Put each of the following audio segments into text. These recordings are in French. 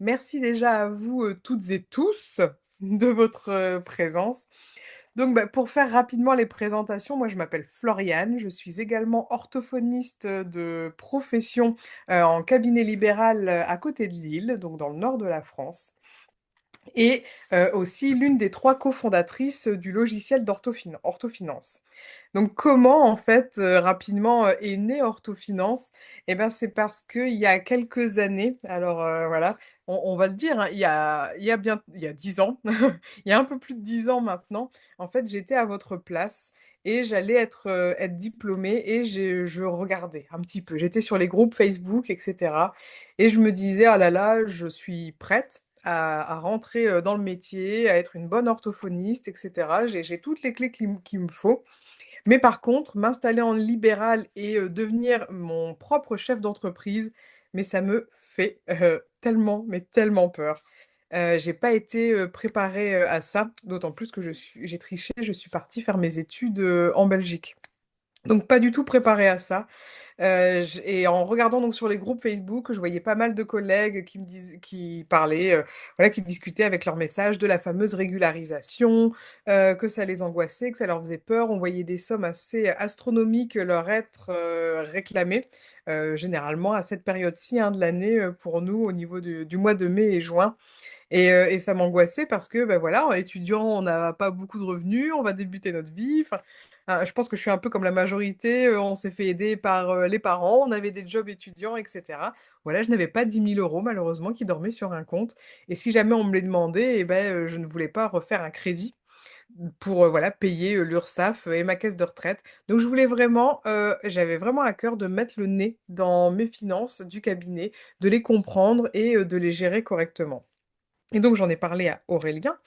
Merci déjà à vous, toutes et tous de votre, présence. Donc, bah, pour faire rapidement les présentations, moi je m'appelle Floriane, je suis également orthophoniste, de profession, en cabinet libéral, à côté de Lille, donc dans le nord de la France. Et aussi l'une des 3 cofondatrices, du logiciel Orthofinance. Donc comment en fait, rapidement, est née Orthofinance? Et ben, c'est parce qu'il y a quelques années, alors, voilà, on va le dire, hein, il y a 10 ans, il y a un peu plus de 10 ans maintenant, en fait, j'étais à votre place et j'allais être diplômée et je regardais un petit peu. J'étais sur les groupes Facebook et cetera et je me disais: «Ah là là, je suis prête à rentrer, dans le métier, à être une bonne orthophoniste et cetera. J'ai toutes les clés qu'il me faut». Mais par contre, m'installer en libéral et devenir mon propre chef d'entreprise, mais ça me fait, tellement, mais tellement peur. J'ai pas été, préparée, à ça, d'autant plus que j'ai triché, je suis partie faire mes études, en Belgique. Donc pas du tout préparée à ça. J Et en regardant donc sur les groupes Facebook, je voyais pas mal de collègues qui parlaient, voilà, qui discutaient avec leurs messages de la fameuse régularisation, que ça les angoissait, que ça leur faisait peur. On voyait des sommes assez astronomiques leur être, réclamées, généralement à cette période-ci, hein, de l'année, pour nous au niveau du mois de mai et juin. Et ça m'angoissait parce que, bah, voilà, étudiant, on n'a pas beaucoup de revenus, on va débuter notre vie, enfin, je pense que je suis un peu comme la majorité, on s'est fait aider par, les parents, on avait des jobs étudiants et cetera. Voilà, je n'avais pas 10 000 € malheureusement qui dormaient sur un compte et si jamais on me les demandait et ben, je ne voulais pas refaire un crédit pour, voilà, payer, l'URSSAF, et ma caisse de retraite. Donc je voulais vraiment, j'avais vraiment à cœur de mettre le nez dans mes finances du cabinet, de les comprendre et de les gérer correctement. Et donc j'en ai parlé à Aurélien,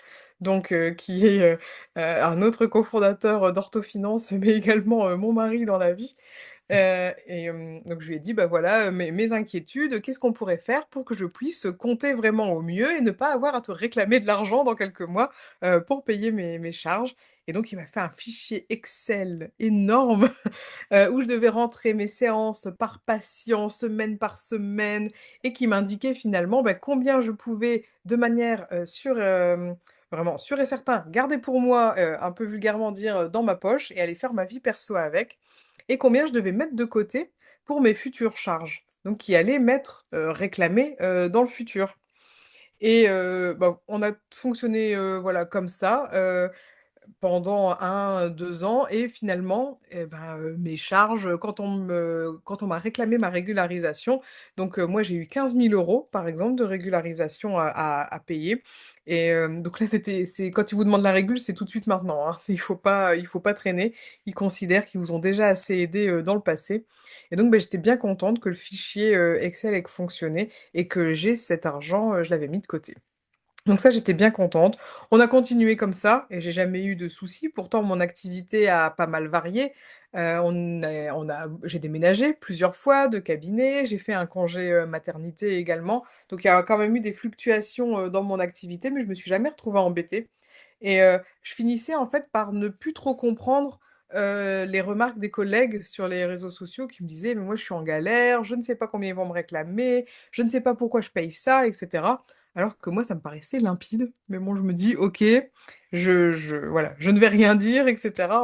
donc qui est, un autre cofondateur, d'Orthofinance, mais également, mon mari dans la vie. Donc je lui ai dit: «Bah, voilà, mes inquiétudes, qu'est-ce qu'on pourrait faire pour que je puisse compter vraiment au mieux et ne pas avoir à te réclamer de l'argent dans quelques mois, pour payer mes charges?» Et donc il m'a fait un fichier Excel énorme où je devais rentrer mes séances par patient, semaine par semaine et qui m'indiquait finalement, bah, combien je pouvais de manière, vraiment sûre et certain, garder pour moi, un peu vulgairement dire, dans ma poche et aller faire ma vie perso avec et combien je devais mettre de côté pour mes futures charges. Donc qui allaient m'être, réclamées, dans le futur et bah, on a fonctionné, voilà comme ça, pendant 1, 2 ans et finalement et ben, mes charges, quand on m'a réclamé ma régularisation, donc moi j'ai eu 15 000 € par exemple de régularisation à payer et donc là c'est quand ils vous demandent la régule, c'est tout de suite maintenant, hein. C'est il faut pas traîner. Ils considèrent qu'ils vous ont déjà assez aidé, dans le passé et donc beh, j'étais bien contente que le fichier, Excel ait fonctionné et que j'ai cet argent, je l'avais mis de côté. Donc ça, j'étais bien contente. On a continué comme ça et j'ai jamais eu de soucis. Pourtant, mon activité a pas mal varié. J'ai déménagé plusieurs fois de cabinet, j'ai fait un congé, maternité également. Donc il y a quand même eu des fluctuations, dans mon activité, mais je me suis jamais retrouvée embêtée et je finissais en fait par ne plus trop comprendre, les remarques des collègues sur les réseaux sociaux qui me disaient: «Mais moi, je suis en galère, je ne sais pas combien ils vont me réclamer, je ne sais pas pourquoi je paye ça» et cetera. Alors que moi, ça me paraissait limpide. Mais bon, je me dis: «OK, voilà, je ne vais rien dire et cetera.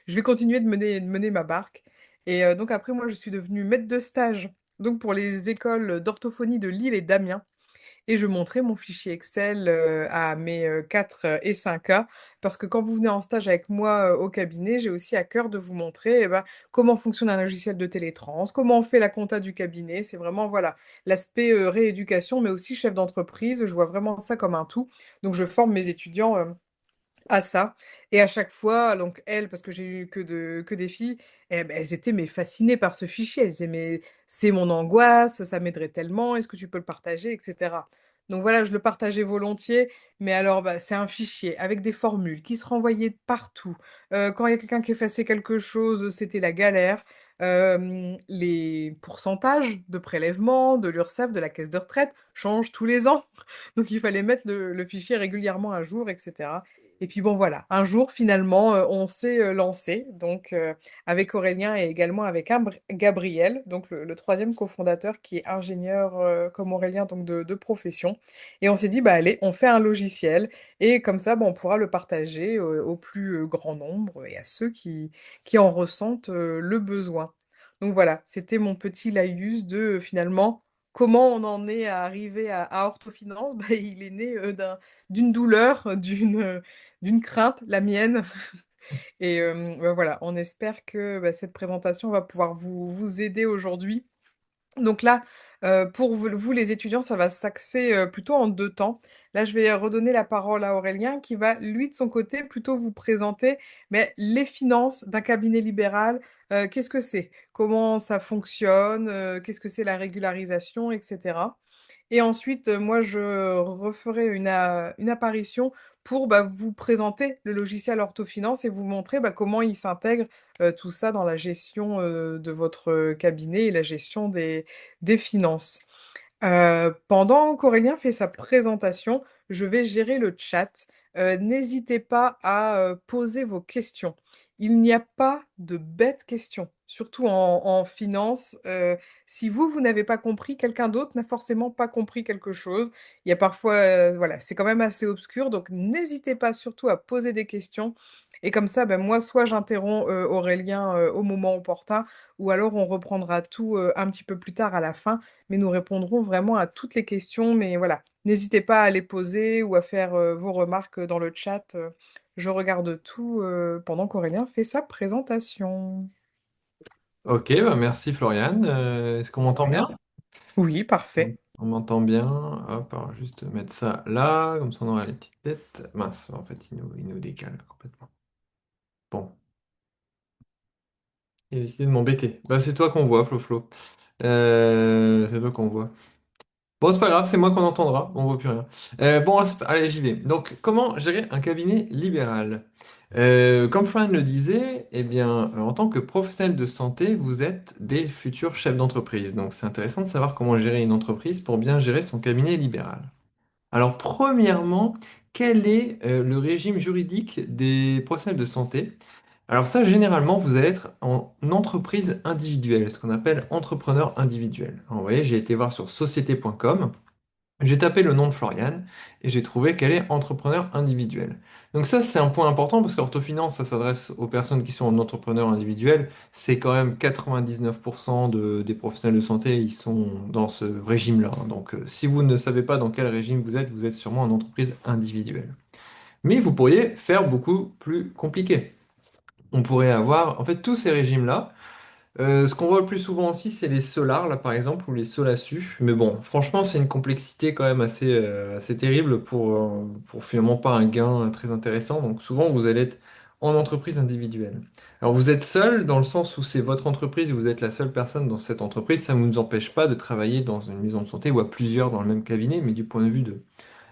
Je vais continuer de mener ma barque» et donc après moi, je suis devenue maître de stage, donc pour les écoles d'orthophonie de Lille et d'Amiens et je montrais mon fichier Excel, à mes, 4 et 5A parce que quand vous venez en stage avec moi, au cabinet, j'ai aussi à cœur de vous montrer, eh ben, comment fonctionne un logiciel de télétrans, comment on fait la compta du cabinet. C'est vraiment, voilà, l'aspect, rééducation, mais aussi chef d'entreprise. Je vois vraiment ça comme un tout. Donc je forme mes étudiants, à ça et à chaque fois donc elles, parce que j'ai eu que des filles, eh beh, elles étaient mais fascinées par ce fichier. Elles disaient: «Mais c'est mon angoisse, ça m'aiderait tellement, est-ce que tu peux le partager?» et cetera. Donc voilà, je le partageais volontiers, mais alors, bah, c'est un fichier avec des formules qui se renvoyaient de partout. Quand il y a quelqu'un qui effaçait quelque chose, c'était la galère. Les pourcentages de prélèvement de l'URSSAF, de la caisse de retraite changent tous les ans. Donc il fallait mettre le fichier régulièrement à jour et cetera Et puis bon voilà, un jour finalement, on s'est, lancés donc avec Aurélien et également avec Gabriel, donc le 3e cofondateur qui est ingénieur, comme Aurélien donc de profession et on s'est dit: «Bah allez, on fait un logiciel et comme ça, bah, on pourra le partager, au plus, grand nombre et à ceux qui en ressentent, le besoin». Donc voilà, c'était mon petit laïus de, finalement, comment on en est arrivé à Orthofinance. Bah, il est né, d'une douleur, d'une crainte, la mienne et bah, voilà, on espère que, bah, cette présentation va pouvoir vous aider aujourd'hui. Donc là, pour vous les étudiants, ça va s'axer, plutôt en 2 temps. Là, je vais redonner la parole à Aurélien qui va, lui, de son côté, plutôt vous présenter, mais les finances d'un cabinet libéral. Qu'est-ce que c'est? Comment ça fonctionne? Qu'est-ce que c'est la régularisation et cetera? Et ensuite, moi, je referai une apparition pour, bah, vous présenter le logiciel Orthofinance et vous montrer, bah, comment il s'intègre, tout ça dans la gestion, de votre, cabinet et la gestion des finances. Pendant qu'Aurélien fait sa présentation, je vais gérer le chat. N'hésitez pas à, poser vos questions. Il n'y a pas de bêtes questions, surtout en finance. Si vous n'avez pas compris, quelqu'un d'autre n'a forcément pas compris quelque chose. Il y a parfois, voilà, c'est quand même assez obscur, donc n'hésitez pas surtout à poser des questions et comme ça, ben, moi, soit j'interromps, Aurélien, au moment opportun ou alors on reprendra tout, un petit peu plus tard à la fin mais nous répondrons vraiment à toutes les questions. Mais voilà, n'hésitez pas à les poser ou à faire, vos remarques, dans le chat, je regarde tout, pendant qu'Aurélien fait sa présentation. Ok, bah merci Floriane. Est-ce qu'on De m'entend bien? rien. Oui, parfait. On m'entend bien. Hop, alors juste mettre ça là, comme ça on aura les petites têtes. Mince, en fait, il nous décale complètement. Bon, il a décidé de m'embêter. Bah, c'est toi qu'on voit, Flo Flo. C'est toi qu'on voit. Bon, c'est pas grave, c'est moi qu'on entendra, on voit plus rien. Bon, allez, j'y vais. Donc, comment gérer un cabinet libéral? Comme Florian le disait, eh bien, en tant que professionnel de santé, vous êtes des futurs chefs d'entreprise. Donc, c'est intéressant de savoir comment gérer une entreprise pour bien gérer son cabinet libéral. Alors, premièrement, quel est le régime juridique des professionnels de santé? Alors ça, généralement, vous allez être en entreprise individuelle, ce qu'on appelle entrepreneur individuel. Alors, vous voyez, j'ai été voir sur société.com. J'ai tapé le nom de Floriane et j'ai trouvé qu'elle est entrepreneur individuel. Donc ça, c'est un point important parce qu'Orthofinance, ça s'adresse aux personnes qui sont en entrepreneur individuel. C'est quand même 99% des professionnels de santé, ils sont dans ce régime-là. Donc si vous ne savez pas dans quel régime vous êtes sûrement en entreprise individuelle. Mais vous pourriez faire beaucoup plus compliqué. On pourrait avoir, en fait, tous ces régimes-là. Ce qu'on voit le plus souvent aussi, c'est les solars, là par exemple, ou les solasus. Mais bon, franchement, c'est une complexité quand même assez terrible pour finalement pas un gain très intéressant. Donc souvent, vous allez être en entreprise individuelle. Alors vous êtes seul dans le sens où c'est votre entreprise et vous êtes la seule personne dans cette entreprise. Ça ne nous empêche pas de travailler dans une maison de santé ou à plusieurs dans le même cabinet, mais du point de vue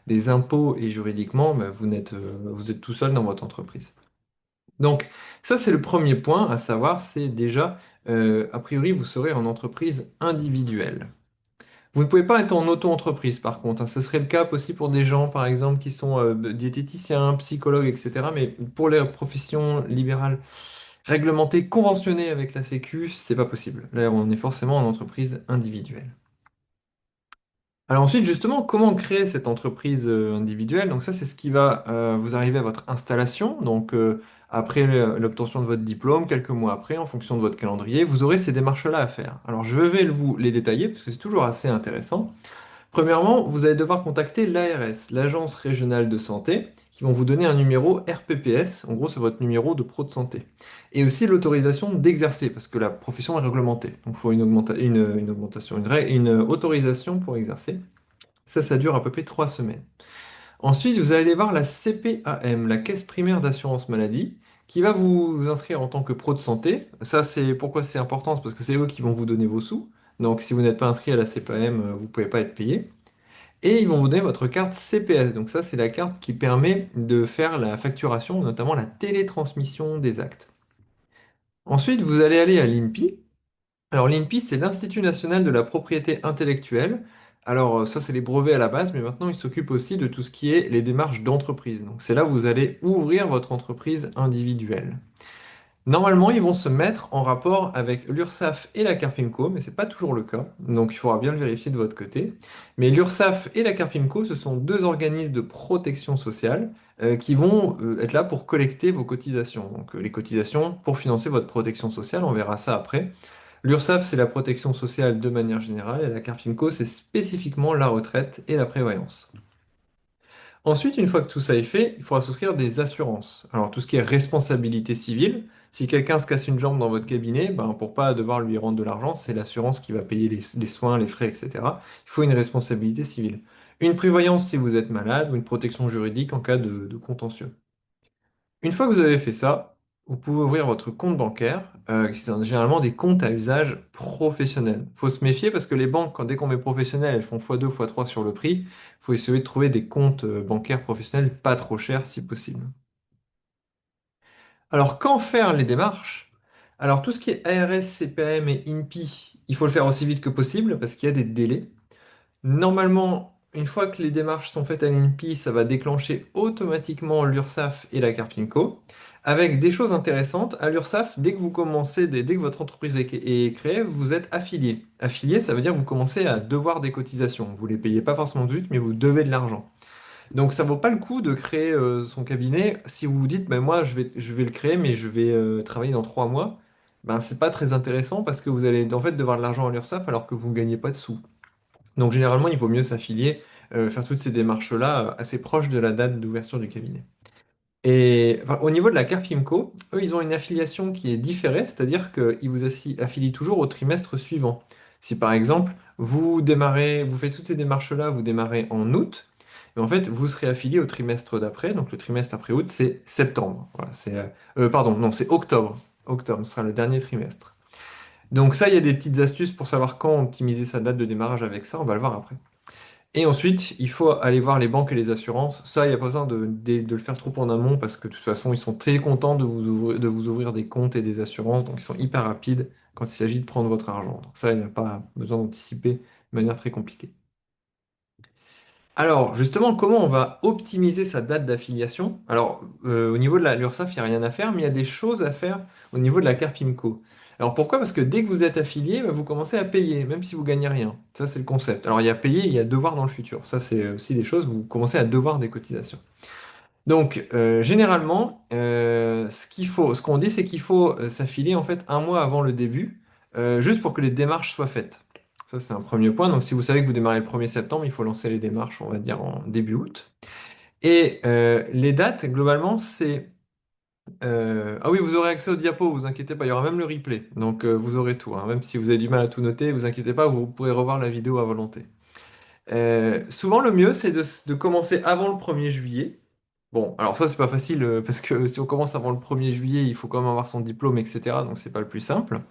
des impôts et juridiquement, bah, vous êtes tout seul dans votre entreprise. Donc, ça, c'est le premier point à savoir, c'est déjà, a priori, vous serez en entreprise individuelle. Vous ne pouvez pas être en auto-entreprise, par contre, hein. Ce serait le cas aussi pour des gens, par exemple, qui sont diététiciens, psychologues, etc. Mais pour les professions libérales réglementées, conventionnées avec la Sécu, c'est pas possible. Là, on est forcément en entreprise individuelle. Alors ensuite, justement, comment créer cette entreprise individuelle? Donc ça, c'est ce qui va vous arriver à votre installation. Donc après l'obtention de votre diplôme, quelques mois après, en fonction de votre calendrier, vous aurez ces démarches-là à faire. Alors je vais vous les détailler parce que c'est toujours assez intéressant. Premièrement, vous allez devoir contacter l'ARS, l'Agence régionale de santé, qui vont vous donner un numéro RPPS. En gros, c'est votre numéro de pro de santé. Et aussi l'autorisation d'exercer, parce que la profession est réglementée. Donc il faut une augmentation, une autorisation pour exercer. Ça dure à peu près 3 semaines. Ensuite, vous allez voir la CPAM, la Caisse primaire d'assurance maladie, qui va vous inscrire en tant que pro de santé. Ça, c'est pourquoi c'est important, c'est parce que c'est eux qui vont vous donner vos sous. Donc, si vous n'êtes pas inscrit à la CPAM, vous ne pouvez pas être payé. Et ils vont vous donner votre carte CPS. Donc, ça, c'est la carte qui permet de faire la facturation, notamment la télétransmission des actes. Ensuite, vous allez aller à l'INPI. Alors l'INPI, c'est l'Institut national de la propriété intellectuelle. Alors, ça, c'est les brevets à la base, mais maintenant, ils s'occupent aussi de tout ce qui est les démarches d'entreprise. Donc, c'est là où vous allez ouvrir votre entreprise individuelle. Normalement, ils vont se mettre en rapport avec l'URSSAF et la Carpimco, mais ce n'est pas toujours le cas, donc il faudra bien le vérifier de votre côté. Mais l'URSSAF et la Carpimco, ce sont deux organismes de protection sociale qui vont être là pour collecter vos cotisations. Donc les cotisations pour financer votre protection sociale, on verra ça après. L'URSSAF, c'est la protection sociale de manière générale, et la Carpimco, c'est spécifiquement la retraite et la prévoyance. Ensuite, une fois que tout ça est fait, il faudra souscrire des assurances. Alors, tout ce qui est responsabilité civile, si quelqu'un se casse une jambe dans votre cabinet, ben, pour pas devoir lui rendre de l'argent, c'est l'assurance qui va payer les soins, les frais, etc. Il faut une responsabilité civile. Une prévoyance si vous êtes malade ou une protection juridique en cas de contentieux. Une fois que vous avez fait ça, vous pouvez ouvrir votre compte bancaire, qui sont généralement des comptes à usage professionnel. Il faut se méfier parce que les banques, dès qu'on met professionnel, elles font x2, x3 sur le prix. Il faut essayer de trouver des comptes bancaires professionnels pas trop chers si possible. Alors, quand faire les démarches? Alors, tout ce qui est ARS, CPAM et INPI, il faut le faire aussi vite que possible parce qu'il y a des délais. Normalement, une fois que les démarches sont faites à l'INPI, ça va déclencher automatiquement l'URSSAF et la Carpinco. Avec des choses intéressantes, à l'URSSAF, dès que vous commencez, dès que votre entreprise est créée, vous êtes affilié. Affilié, ça veut dire que vous commencez à devoir des cotisations. Vous ne les payez pas forcément tout de suite, mais vous devez de l'argent. Donc ça vaut pas le coup de créer son cabinet si vous vous dites, ben moi je vais le créer, mais je vais travailler dans 3 mois. Ben c'est pas très intéressant parce que vous allez en fait devoir de l'argent à l'URSSAF alors que vous ne gagnez pas de sous. Donc généralement, il vaut mieux s'affilier, faire toutes ces démarches-là assez proches de la date d'ouverture du cabinet. Et enfin, au niveau de la Carpimco, eux, ils ont une affiliation qui est différée, c'est-à-dire qu'ils vous affilient toujours au trimestre suivant. Si par exemple, vous démarrez, vous faites toutes ces démarches-là, vous démarrez en août, et en fait, vous serez affilié au trimestre d'après, donc le trimestre après août, c'est septembre. Voilà, pardon, non, c'est octobre. Octobre, ce sera le dernier trimestre. Donc ça, il y a des petites astuces pour savoir quand optimiser sa date de démarrage avec ça, on va le voir après. Et ensuite, il faut aller voir les banques et les assurances. Ça, il n'y a pas besoin de le faire trop en amont parce que de toute façon, ils sont très contents de vous ouvrir des comptes et des assurances. Donc, ils sont hyper rapides quand il s'agit de prendre votre argent. Donc, ça, il n'y a pas besoin d'anticiper de manière très compliquée. Alors, justement, comment on va optimiser sa date d'affiliation? Alors, au niveau de la l'URSSAF, il n'y a rien à faire, mais il y a des choses à faire au niveau de la Carpimco. Alors, pourquoi? Parce que dès que vous êtes affilié, bah, vous commencez à payer, même si vous gagnez rien. Ça, c'est le concept. Alors, il y a payer, il y a devoir dans le futur. Ça, c'est aussi des choses, vous commencez à devoir des cotisations. Donc, généralement, ce qu'on dit, c'est qu'il faut s'affilier en fait un mois avant le début, juste pour que les démarches soient faites. Ça, c'est un premier point. Donc, si vous savez que vous démarrez le 1er septembre, il faut lancer les démarches, on va dire, en début août. Et les dates, globalement, c'est... Ah oui, vous aurez accès aux diapos, vous inquiétez pas, il y aura même le replay. Donc, vous aurez tout, hein. Même si vous avez du mal à tout noter, vous inquiétez pas, vous pourrez revoir la vidéo à volonté. Souvent, le mieux, c'est de commencer avant le 1er juillet. Bon, alors ça, c'est pas facile parce que si on commence avant le 1er juillet, il faut quand même avoir son diplôme, etc. Donc, c'est pas le plus simple.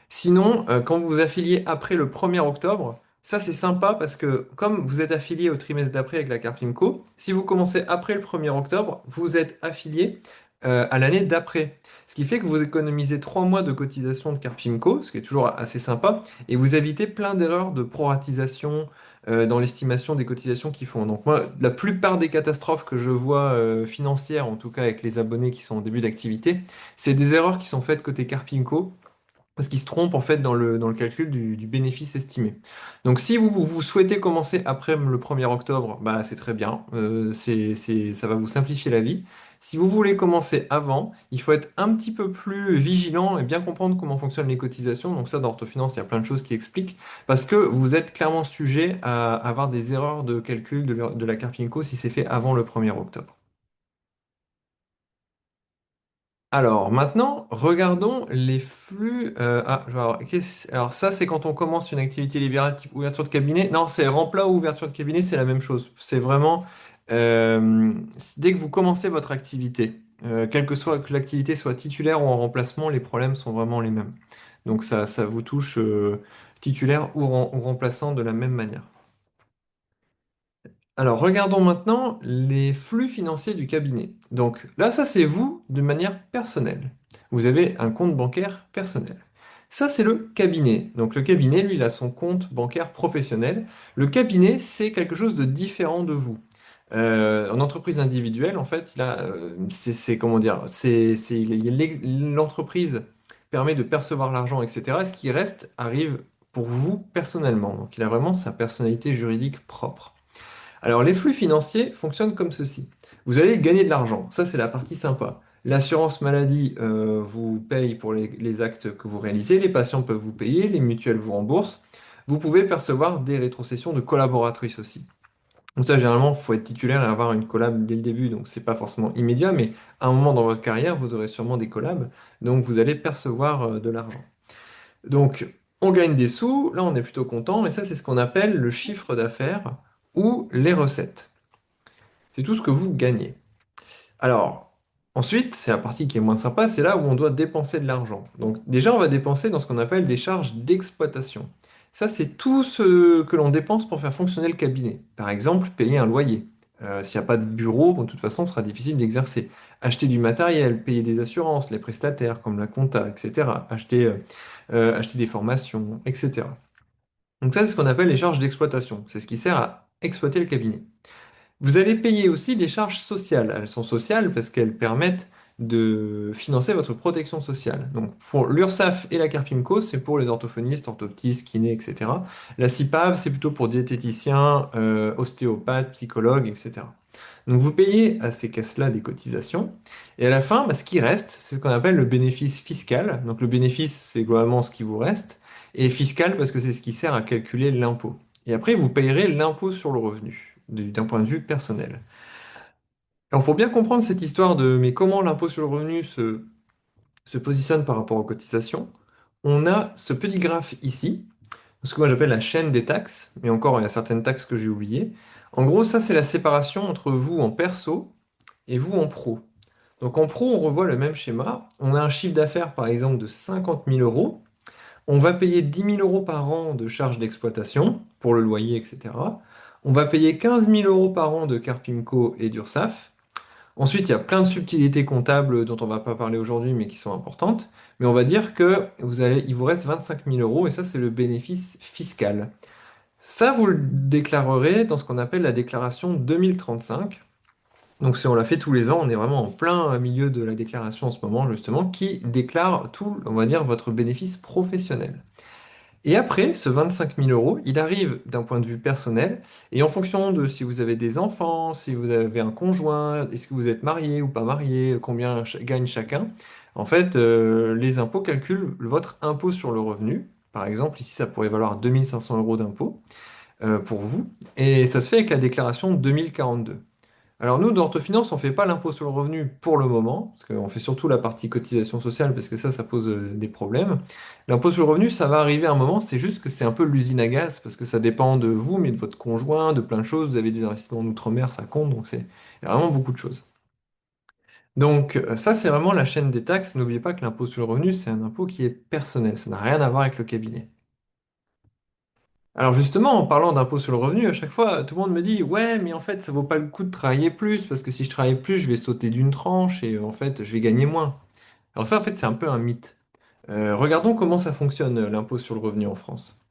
Sinon, quand vous vous affiliez après le 1er octobre, ça, c'est sympa parce que comme vous êtes affilié au trimestre d'après avec la Carpimco, si vous commencez après le 1er octobre, vous êtes affilié à l'année d'après. Ce qui fait que vous économisez 3 mois de cotisation de Carpimco, ce qui est toujours assez sympa, et vous évitez plein d'erreurs de proratisation dans l'estimation des cotisations qu'ils font. Donc moi, la plupart des catastrophes que je vois financières, en tout cas avec les abonnés qui sont en début d'activité, c'est des erreurs qui sont faites côté Carpimco parce qu'ils se trompent en fait dans le calcul du bénéfice estimé. Donc si vous souhaitez commencer après le 1er octobre, bah, c'est très bien. Ça va vous simplifier la vie. Si vous voulez commencer avant, il faut être un petit peu plus vigilant et bien comprendre comment fonctionnent les cotisations. Donc ça, dans Orthofinance, il y a plein de choses qui expliquent. Parce que vous êtes clairement sujet à avoir des erreurs de calcul de la Carpinco si c'est fait avant le 1er octobre. Alors maintenant, regardons les flux. Alors ça, c'est quand on commence une activité libérale type ouverture de cabinet. Non, c'est remplat ou ouverture de cabinet, c'est la même chose. C'est vraiment euh, dès que vous commencez votre activité, quelle que soit que l'activité soit titulaire ou en remplacement, les problèmes sont vraiment les mêmes. Donc ça vous touche titulaire ou remplaçant de la même manière. Alors, regardons maintenant les flux financiers du cabinet. Donc là, ça c'est vous de manière personnelle. Vous avez un compte bancaire personnel. Ça, c'est le cabinet. Donc le cabinet, lui, il a son compte bancaire professionnel. Le cabinet, c'est quelque chose de différent de vous. En entreprise individuelle, en fait, comment dire, l'entreprise permet de percevoir l'argent, etc. Et ce qui reste arrive pour vous personnellement. Donc il a vraiment sa personnalité juridique propre. Alors, les flux financiers fonctionnent comme ceci. Vous allez gagner de l'argent. Ça, c'est la partie sympa. L'assurance maladie vous paye pour les actes que vous réalisez. Les patients peuvent vous payer. Les mutuelles vous remboursent. Vous pouvez percevoir des rétrocessions de collaboratrices aussi. Donc ça, généralement, il faut être titulaire et avoir une collab dès le début. Donc, c'est pas forcément immédiat, mais à un moment dans votre carrière, vous aurez sûrement des collabs. Donc, vous allez percevoir de l'argent. Donc, on gagne des sous, là on est plutôt content, et ça c'est ce qu'on appelle le chiffre d'affaires ou les recettes. C'est tout ce que vous gagnez. Alors, ensuite, c'est la partie qui est moins sympa, c'est là où on doit dépenser de l'argent. Donc déjà, on va dépenser dans ce qu'on appelle des charges d'exploitation. Ça, c'est tout ce que l'on dépense pour faire fonctionner le cabinet. Par exemple, payer un loyer. S'il n'y a pas de bureau, bon, de toute façon, ce sera difficile d'exercer. Acheter du matériel, payer des assurances, les prestataires comme la compta, etc. Acheter des formations, etc. Donc ça, c'est ce qu'on appelle les charges d'exploitation. C'est ce qui sert à exploiter le cabinet. Vous allez payer aussi des charges sociales. Elles sont sociales parce qu'elles permettent de financer votre protection sociale. Donc pour l'URSSAF et la Carpimco, c'est pour les orthophonistes, orthoptistes, kinés, etc. La CIPAV, c'est plutôt pour diététiciens, ostéopathes, psychologues, etc. Donc vous payez à ces caisses-là des cotisations. Et à la fin, bah, ce qui reste, c'est ce qu'on appelle le bénéfice fiscal. Donc le bénéfice, c'est globalement ce qui vous reste. Et fiscal parce que c'est ce qui sert à calculer l'impôt. Et après, vous payerez l'impôt sur le revenu, d'un point de vue personnel. Alors, pour bien comprendre cette histoire de mais comment l'impôt sur le revenu se positionne par rapport aux cotisations, on a ce petit graphe ici, ce que moi j'appelle la chaîne des taxes, mais encore, il y a certaines taxes que j'ai oubliées. En gros, ça, c'est la séparation entre vous en perso et vous en pro. Donc en pro, on revoit le même schéma. On a un chiffre d'affaires, par exemple, de 50 000 euros. On va payer 10 000 euros par an de charges d'exploitation pour le loyer, etc. On va payer 15 000 euros par an de Carpimco et d'URSSAF. Ensuite, il y a plein de subtilités comptables dont on ne va pas parler aujourd'hui, mais qui sont importantes. Mais on va dire que il vous reste 25 000 euros et ça, c'est le bénéfice fiscal. Ça, vous le déclarerez dans ce qu'on appelle la déclaration 2035. Donc, si on la fait tous les ans, on est vraiment en plein milieu de la déclaration en ce moment, justement, qui déclare tout, on va dire, votre bénéfice professionnel. Et après, ce 25 000 euros, il arrive d'un point de vue personnel, et en fonction de si vous avez des enfants, si vous avez un conjoint, est-ce que vous êtes marié ou pas marié, combien gagne chacun, en fait, les impôts calculent votre impôt sur le revenu. Par exemple, ici, ça pourrait valoir 2500 euros d'impôt pour vous, et ça se fait avec la déclaration 2042. Alors nous, dans Orthofinance, on ne fait pas l'impôt sur le revenu pour le moment, parce qu'on fait surtout la partie cotisation sociale, parce que ça pose des problèmes. L'impôt sur le revenu, ça va arriver à un moment, c'est juste que c'est un peu l'usine à gaz, parce que ça dépend de vous, mais de votre conjoint, de plein de choses. Vous avez des investissements en outre-mer, ça compte, donc il y a vraiment beaucoup de choses. Donc ça, c'est vraiment la chaîne des taxes. N'oubliez pas que l'impôt sur le revenu, c'est un impôt qui est personnel, ça n'a rien à voir avec le cabinet. Alors justement, en parlant d'impôt sur le revenu, à chaque fois, tout le monde me dit, ouais, mais en fait, ça vaut pas le coup de travailler plus, parce que si je travaille plus, je vais sauter d'une tranche et en fait, je vais gagner moins. Alors ça, en fait, c'est un peu un mythe. Regardons comment ça fonctionne, l'impôt sur le revenu en France.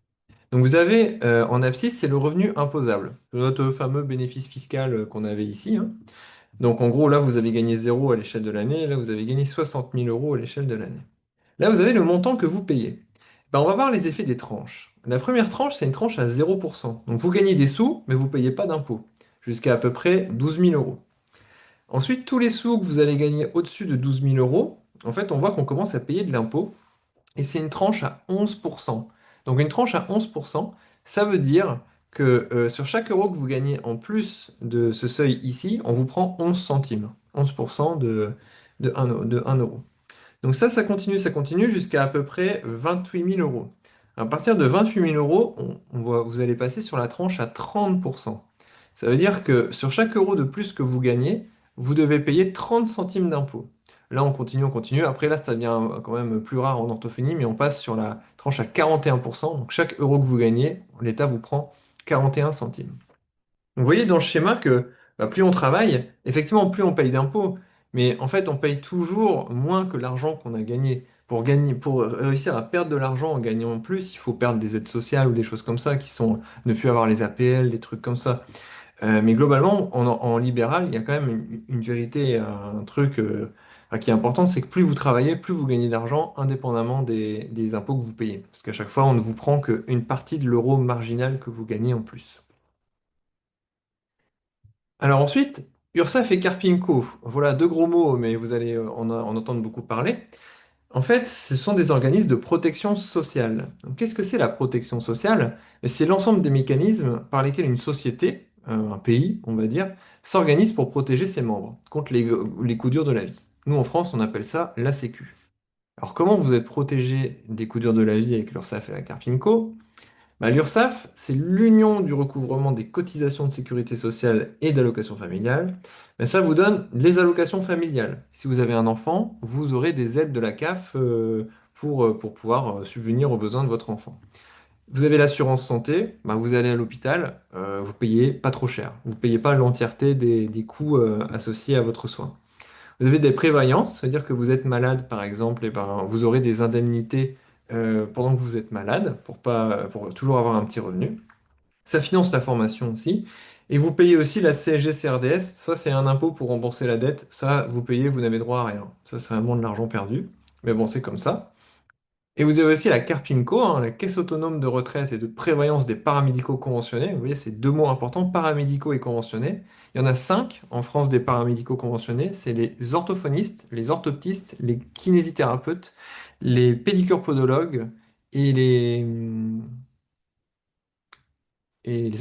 Donc vous avez, en abscisse, c'est le revenu imposable, notre fameux bénéfice fiscal qu'on avait ici, hein. Donc en gros, là, vous avez gagné 0 à l'échelle de l'année, là, vous avez gagné 60 000 euros à l'échelle de l'année. Là, vous avez le montant que vous payez. Ben, on va voir les effets des tranches. La première tranche, c'est une tranche à 0%. Donc vous gagnez des sous, mais vous ne payez pas d'impôt, jusqu'à peu près 12 000 euros. Ensuite, tous les sous que vous allez gagner au-dessus de 12 000 euros, en fait, on voit qu'on commence à payer de l'impôt, et c'est une tranche à 11%. Donc une tranche à 11%, ça veut dire que sur chaque euro que vous gagnez en plus de ce seuil ici, on vous prend 11 centimes. 11% de 1 euro. Donc ça ça continue jusqu'à à peu près 28 000 euros. À partir de 28 000 euros, vous allez passer sur la tranche à 30%. Ça veut dire que sur chaque euro de plus que vous gagnez, vous devez payer 30 centimes d'impôt. Là, on continue, on continue. Après, là, ça devient quand même plus rare en orthophonie, mais on passe sur la tranche à 41%. Donc chaque euro que vous gagnez, l'État vous prend 41 centimes. Vous voyez dans le schéma que bah, plus on travaille, effectivement, plus on paye d'impôts. Mais en fait, on paye toujours moins que l'argent qu'on a gagné. Pour gagner, pour réussir à perdre de l'argent en gagnant plus, il faut perdre des aides sociales ou des choses comme ça, qui sont ne plus avoir les APL, des trucs comme ça. Mais globalement, en libéral, il y a quand même une vérité, un truc qui est important, c'est que plus vous travaillez, plus vous gagnez d'argent, indépendamment des impôts que vous payez. Parce qu'à chaque fois, on ne vous prend qu'une partie de l'euro marginal que vous gagnez en plus. Alors ensuite, URSSAF et Carpinco. Voilà deux gros mots, mais vous allez en entendre beaucoup parler. En fait, ce sont des organismes de protection sociale. Donc, qu'est-ce que c'est la protection sociale? C'est l'ensemble des mécanismes par lesquels une société, un pays, on va dire, s'organise pour protéger ses membres contre les coups durs de la vie. Nous, en France, on appelle ça la Sécu. Alors, comment vous êtes protégé des coups durs de la vie avec l'URSSAF et la Carpinco? Bah, l'URSSAF, c'est l'union du recouvrement des cotisations de sécurité sociale et d'allocations familiales. Mais ça vous donne les allocations familiales. Si vous avez un enfant, vous aurez des aides de la CAF pour pouvoir subvenir aux besoins de votre enfant. Vous avez l'assurance santé, bah, vous allez à l'hôpital, vous payez pas trop cher. Vous payez pas l'entièreté des coûts associés à votre soin. Vous avez des prévoyances, c'est-à-dire que vous êtes malade, par exemple, et ben, vous aurez des indemnités pendant que vous êtes malade pour toujours avoir un petit revenu. Ça finance la formation aussi. Et vous payez aussi la CSG-CRDS. Ça, c'est un impôt pour rembourser la dette. Ça, vous payez, vous n'avez droit à rien. Ça, c'est vraiment de l'argent perdu. Mais bon, c'est comme ça. Et vous avez aussi la CARPINCO, hein, la Caisse autonome de retraite et de prévoyance des paramédicaux conventionnés. Vous voyez, c'est deux mots importants, paramédicaux et conventionnés. Il y en a cinq en France des paramédicaux conventionnés. C'est les orthophonistes, les orthoptistes, les kinésithérapeutes, les pédicures-podologues et les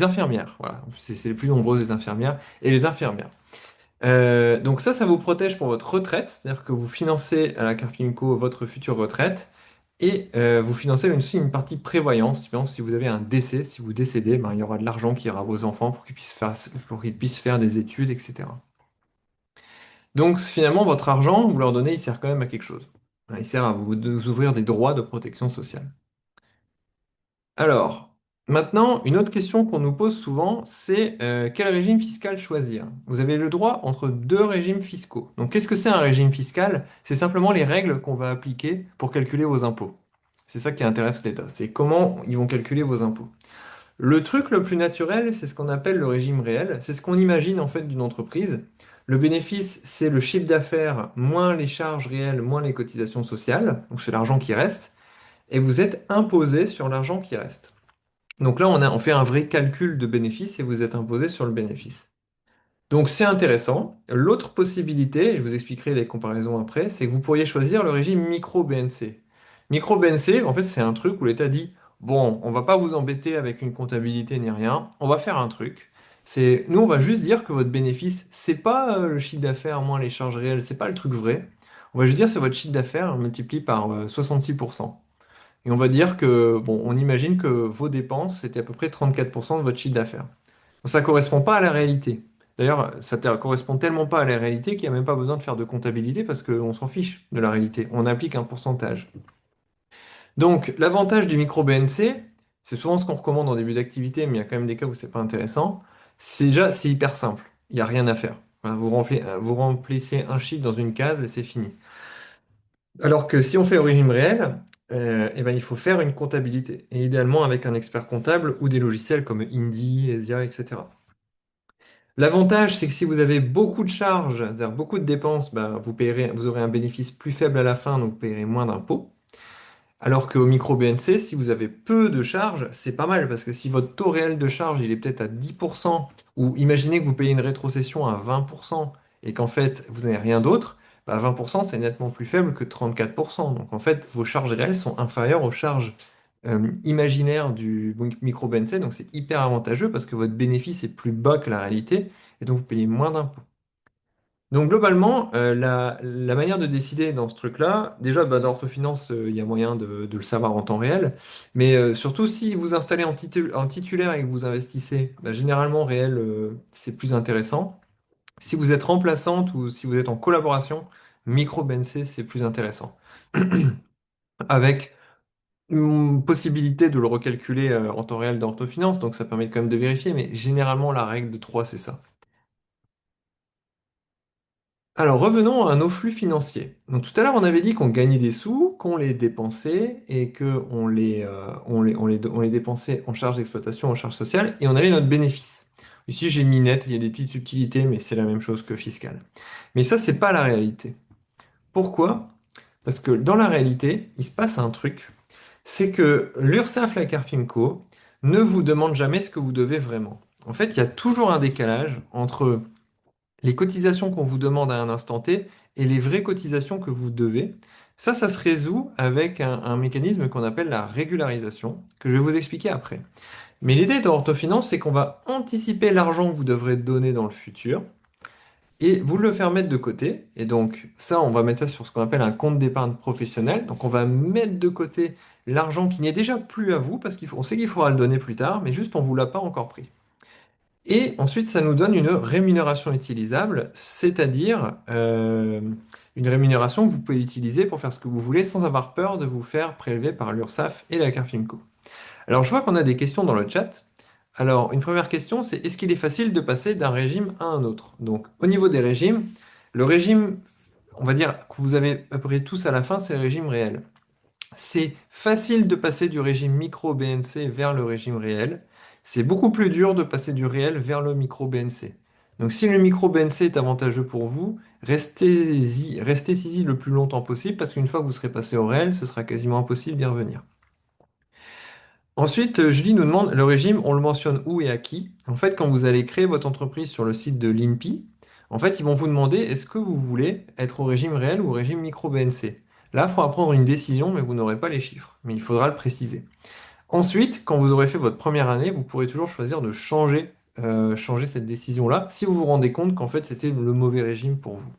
infirmières. Voilà, c'est les plus nombreuses, les infirmières et les infirmières. Donc ça vous protège pour votre retraite, c'est-à-dire que vous financez à la Carpinco votre future retraite et vous financez aussi une partie prévoyance. Par exemple, si vous avez un décès, si vous décédez, ben, il y aura de l'argent qui ira à vos enfants pour qu'ils puissent faire des études, etc. Donc finalement, votre argent, vous leur donnez, il sert quand même à quelque chose. Hein, il sert à vous ouvrir des droits de protection sociale. Alors, maintenant, une autre question qu'on nous pose souvent, c'est quel régime fiscal choisir? Vous avez le droit entre deux régimes fiscaux. Donc, qu'est-ce que c'est un régime fiscal? C'est simplement les règles qu'on va appliquer pour calculer vos impôts. C'est ça qui intéresse l'État, c'est comment ils vont calculer vos impôts. Le truc le plus naturel, c'est ce qu'on appelle le régime réel. C'est ce qu'on imagine en fait d'une entreprise. Le bénéfice, c'est le chiffre d'affaires moins les charges réelles, moins les cotisations sociales. Donc, c'est l'argent qui reste. Et vous êtes imposé sur l'argent qui reste. Donc là, on fait un vrai calcul de bénéfice et vous êtes imposé sur le bénéfice. Donc c'est intéressant. L'autre possibilité, et je vous expliquerai les comparaisons après, c'est que vous pourriez choisir le régime micro-BNC. Micro-BNC, en fait, c'est un truc où l'État dit, bon, on va pas vous embêter avec une comptabilité ni rien, on va faire un truc. Nous, on va juste dire que votre bénéfice, c'est pas le chiffre d'affaires moins les charges réelles, c'est pas le truc vrai. On va juste dire c'est votre chiffre d'affaires multiplié par 66%. Et on va dire que, bon, on imagine que vos dépenses, c'était à peu près 34% de votre chiffre d'affaires. Ça ne correspond pas à la réalité. D'ailleurs, correspond tellement pas à la réalité qu'il n'y a même pas besoin de faire de comptabilité parce qu'on s'en fiche de la réalité. On applique un pourcentage. Donc, l'avantage du micro-BNC, c'est souvent ce qu'on recommande en début d'activité, mais il y a quand même des cas où c'est pas intéressant. C'est déjà, c'est hyper simple. Il n'y a rien à faire. Voilà, vous remplissez un chiffre dans une case et c'est fini. Alors que si on fait au régime réel, eh ben, il faut faire une comptabilité, et idéalement avec un expert comptable ou des logiciels comme Indy, Esia, etc. L'avantage, c'est que si vous avez beaucoup de charges, c'est-à-dire beaucoup de dépenses, ben, vous aurez un bénéfice plus faible à la fin, donc vous payerez moins d'impôts. Alors qu'au micro-BNC, si vous avez peu de charges, c'est pas mal, parce que si votre taux réel de charge, il est peut-être à 10%, ou imaginez que vous payez une rétrocession à 20%, et qu'en fait, vous n'avez rien d'autre, bah 20%, c'est nettement plus faible que 34%. Donc en fait, vos charges réelles sont inférieures aux charges imaginaires du micro-BNC, donc c'est hyper avantageux, parce que votre bénéfice est plus bas que la réalité, et donc vous payez moins d'impôts. Donc globalement, la manière de décider dans ce truc-là, déjà bah, dans Orthofinance, il y a moyen de le savoir en temps réel, mais surtout si vous installez en titulaire et que vous investissez, bah, généralement réel, c'est plus intéressant. Si vous êtes remplaçante ou si vous êtes en collaboration, micro-BNC, c'est plus intéressant. Avec une possibilité de le recalculer en temps réel dans Orthofinance, donc ça permet quand même de vérifier, mais généralement la règle de 3, c'est ça. Alors revenons à nos flux financiers. Donc tout à l'heure on avait dit qu'on gagnait des sous qu'on les dépensait et on les dépensait en charges d'exploitation, en charges sociales, et on avait notre bénéfice. Ici, j'ai mis net, il y a des petites subtilités, mais c'est la même chose que fiscal. Mais ça, c'est pas la réalité. Pourquoi? Parce que dans la réalité, il se passe un truc, c'est que l'URSSAF, la Carpinco, ne vous demande jamais ce que vous devez vraiment. En fait, il y a toujours un décalage entre les cotisations qu'on vous demande à un instant T et les vraies cotisations que vous devez. Ça se résout avec un mécanisme qu'on appelle la régularisation, que je vais vous expliquer après. Mais l'idée d'orthofinance, c'est qu'on va anticiper l'argent que vous devrez donner dans le futur et vous le faire mettre de côté. Et donc, ça, on va mettre ça sur ce qu'on appelle un compte d'épargne professionnel. Donc, on va mettre de côté l'argent qui n'est déjà plus à vous, parce qu'on sait qu'il faudra le donner plus tard, mais juste on ne vous l'a pas encore pris. Et ensuite, ça nous donne une rémunération utilisable, c'est-à-dire une rémunération que vous pouvez utiliser pour faire ce que vous voulez sans avoir peur de vous faire prélever par l'URSSAF et la Carfimco. Alors, je vois qu'on a des questions dans le chat. Alors, une première question, c'est est-ce qu'il est facile de passer d'un régime à un autre? Donc, au niveau des régimes, le régime, on va dire que vous avez à peu près tous à la fin, c'est le régime réel. C'est facile de passer du régime micro BNC vers le régime réel. C'est beaucoup plus dur de passer du réel vers le micro BNC. Donc si le micro BNC est avantageux pour vous, restez-y le plus longtemps possible parce qu'une fois que vous serez passé au réel, ce sera quasiment impossible d'y revenir. Ensuite, Julie nous demande le régime, on le mentionne où et à qui? En fait, quand vous allez créer votre entreprise sur le site de l'INPI, en fait, ils vont vous demander est-ce que vous voulez être au régime réel ou au régime micro-BNC? Là, il faudra prendre une décision, mais vous n'aurez pas les chiffres. Mais il faudra le préciser. Ensuite, quand vous aurez fait votre première année, vous pourrez toujours choisir de changer cette décision-là si vous vous rendez compte qu'en fait, c'était le mauvais régime pour vous.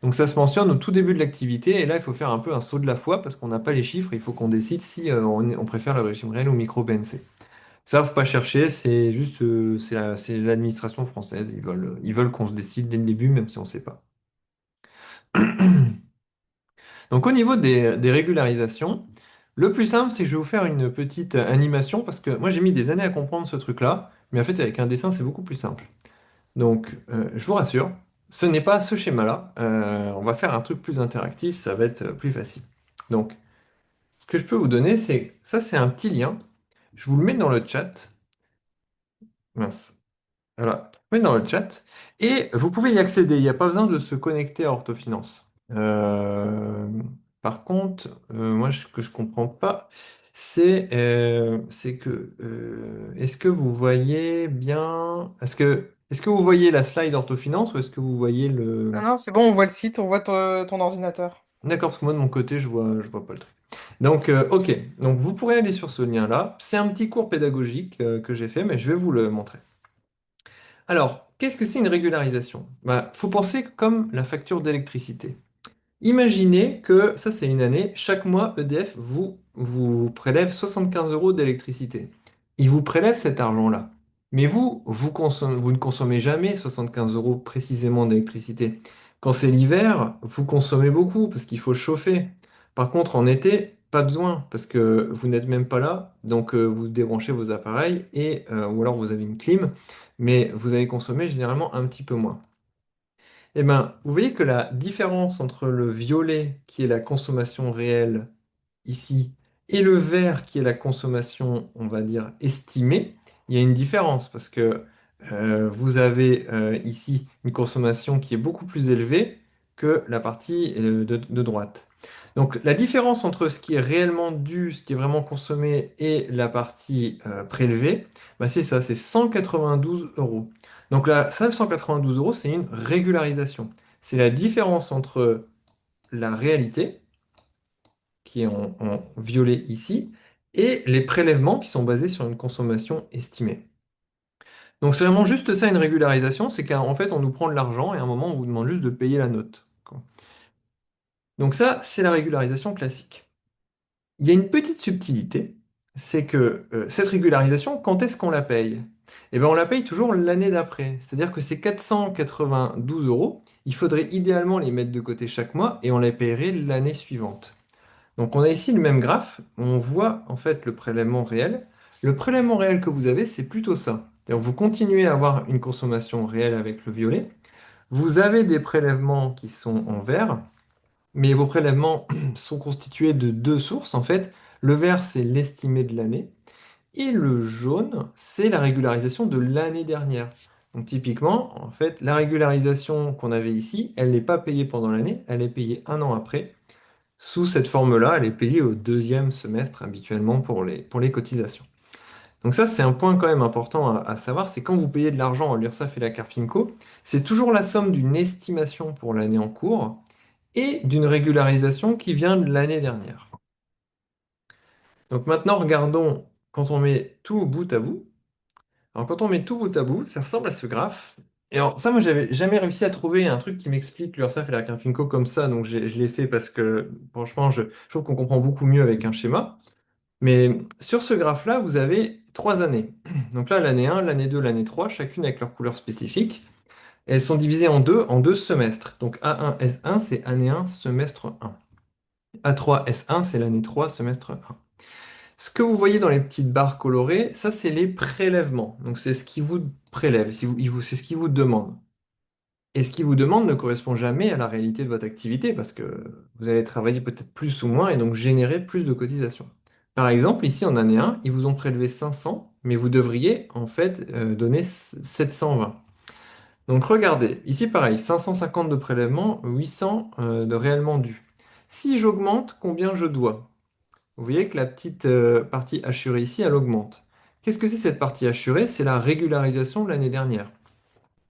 Donc ça se mentionne au tout début de l'activité, et là il faut faire un peu un saut de la foi parce qu'on n'a pas les chiffres, il faut qu'on décide si on préfère le régime réel ou micro-BNC. Ça, faut pas chercher, c'est juste c'est l'administration française, ils veulent qu'on se décide dès le début, même si on ne sait pas. Donc au niveau des régularisations, le plus simple, c'est que je vais vous faire une petite animation parce que moi j'ai mis des années à comprendre ce truc-là, mais en fait avec un dessin c'est beaucoup plus simple. Donc je vous rassure, ce n'est pas ce schéma-là. On va faire un truc plus interactif, ça va être plus facile. Donc ce que je peux vous donner, c'est un petit lien. Je vous le mets dans le chat. Mince. Voilà, oui, dans le chat. Et vous pouvez y accéder. Il n'y a pas besoin de se connecter à Orthofinance. Par contre, moi, ce que je comprends pas, c'est que est-ce que vous voyez bien, est-ce que vous voyez la slide Orthofinance ou est-ce que vous voyez Non, le... non, c'est bon, on voit le site, on voit ton ordinateur. D'accord, parce que moi de mon côté, je vois pas le truc. Donc, ok. Donc, vous pourrez aller sur ce lien-là. C'est un petit cours pédagogique que j'ai fait, mais je vais vous le montrer. Alors, qu'est-ce que c'est une régularisation? Bah, faut penser comme la facture d'électricité. Imaginez que, ça c'est une année, chaque mois EDF vous prélève 75 euros d'électricité. Il vous prélève cet argent-là. Mais vous ne consommez jamais 75 euros précisément d'électricité. Quand c'est l'hiver, vous consommez beaucoup parce qu'il faut chauffer. Par contre, en été, pas besoin parce que vous n'êtes même pas là. Donc, vous débranchez vos appareils ou alors vous avez une clim, mais vous allez consommer généralement un petit peu moins. Eh ben, vous voyez que la différence entre le violet, qui est la consommation réelle ici, et le vert, qui est la consommation, on va dire, estimée, il y a une différence parce que vous avez ici une consommation qui est beaucoup plus élevée que la partie de droite. Donc la différence entre ce qui est réellement dû, ce qui est vraiment consommé, et la partie prélevée, bah, c'est ça, c'est 192 euros. Donc là, ça, 192 euros, c'est une régularisation. C'est la différence entre la réalité, qui est en violet ici, et les prélèvements qui sont basés sur une consommation estimée. Donc c'est vraiment juste ça une régularisation, c'est qu'en fait on nous prend de l'argent et à un moment on vous demande juste de payer la note, quoi. Donc ça, c'est la régularisation classique. Il y a une petite subtilité, c'est que cette régularisation, quand est-ce qu'on la paye? Eh bien, on la paye toujours l'année d'après. C'est-à-dire que ces 492 euros, il faudrait idéalement les mettre de côté chaque mois et on les paierait l'année suivante. Donc, on a ici le même graphe, on voit en fait le prélèvement réel. Le prélèvement réel que vous avez, c'est plutôt ça. C'est-à-dire que vous continuez à avoir une consommation réelle avec le violet. Vous avez des prélèvements qui sont en vert. Mais vos prélèvements sont constitués de deux sources, en fait. Le vert, c'est l'estimé de l'année, et le jaune, c'est la régularisation de l'année dernière. Donc typiquement, en fait, la régularisation qu'on avait ici, elle n'est pas payée pendant l'année, elle est payée un an après. Sous cette forme-là, elle est payée au deuxième semestre habituellement pour les cotisations. Donc ça, c'est un point quand même important à savoir, c'est quand vous payez de l'argent à l'URSSAF et la Carpinco, c'est toujours la somme d'une estimation pour l'année en cours et d'une régularisation qui vient de l'année dernière. Donc maintenant, regardons quand on met tout bout à bout. Alors quand on met tout bout à bout, ça ressemble à ce graphe. Et alors ça, moi, j'avais jamais réussi à trouver un truc qui m'explique l'URSSAF et la Carpinco comme ça, donc je l'ai fait parce que franchement, je trouve qu'on comprend beaucoup mieux avec un schéma. Mais sur ce graphe-là, vous avez 3 années. Donc là, l'année 1, l'année 2, l'année 3, chacune avec leur couleur spécifique. Elles sont divisées en deux semestres. Donc A1, S1, c'est année 1, semestre 1. A3, S1, c'est l'année 3, semestre 1. Ce que vous voyez dans les petites barres colorées, ça, c'est les prélèvements. Donc c'est ce qui vous prélève, c'est ce qui vous demande. Et ce qui vous demande ne correspond jamais à la réalité de votre activité parce que vous allez travailler peut-être plus ou moins et donc générer plus de cotisations. Par exemple, ici en année 1, ils vous ont prélevé 500, mais vous devriez en fait donner 720. Donc regardez, ici pareil, 550 de prélèvement, 800 de réellement dû. Si j'augmente, combien je dois? Vous voyez que la petite partie assurée ici, elle augmente. Qu'est-ce que c'est cette partie assurée? C'est la régularisation de l'année dernière.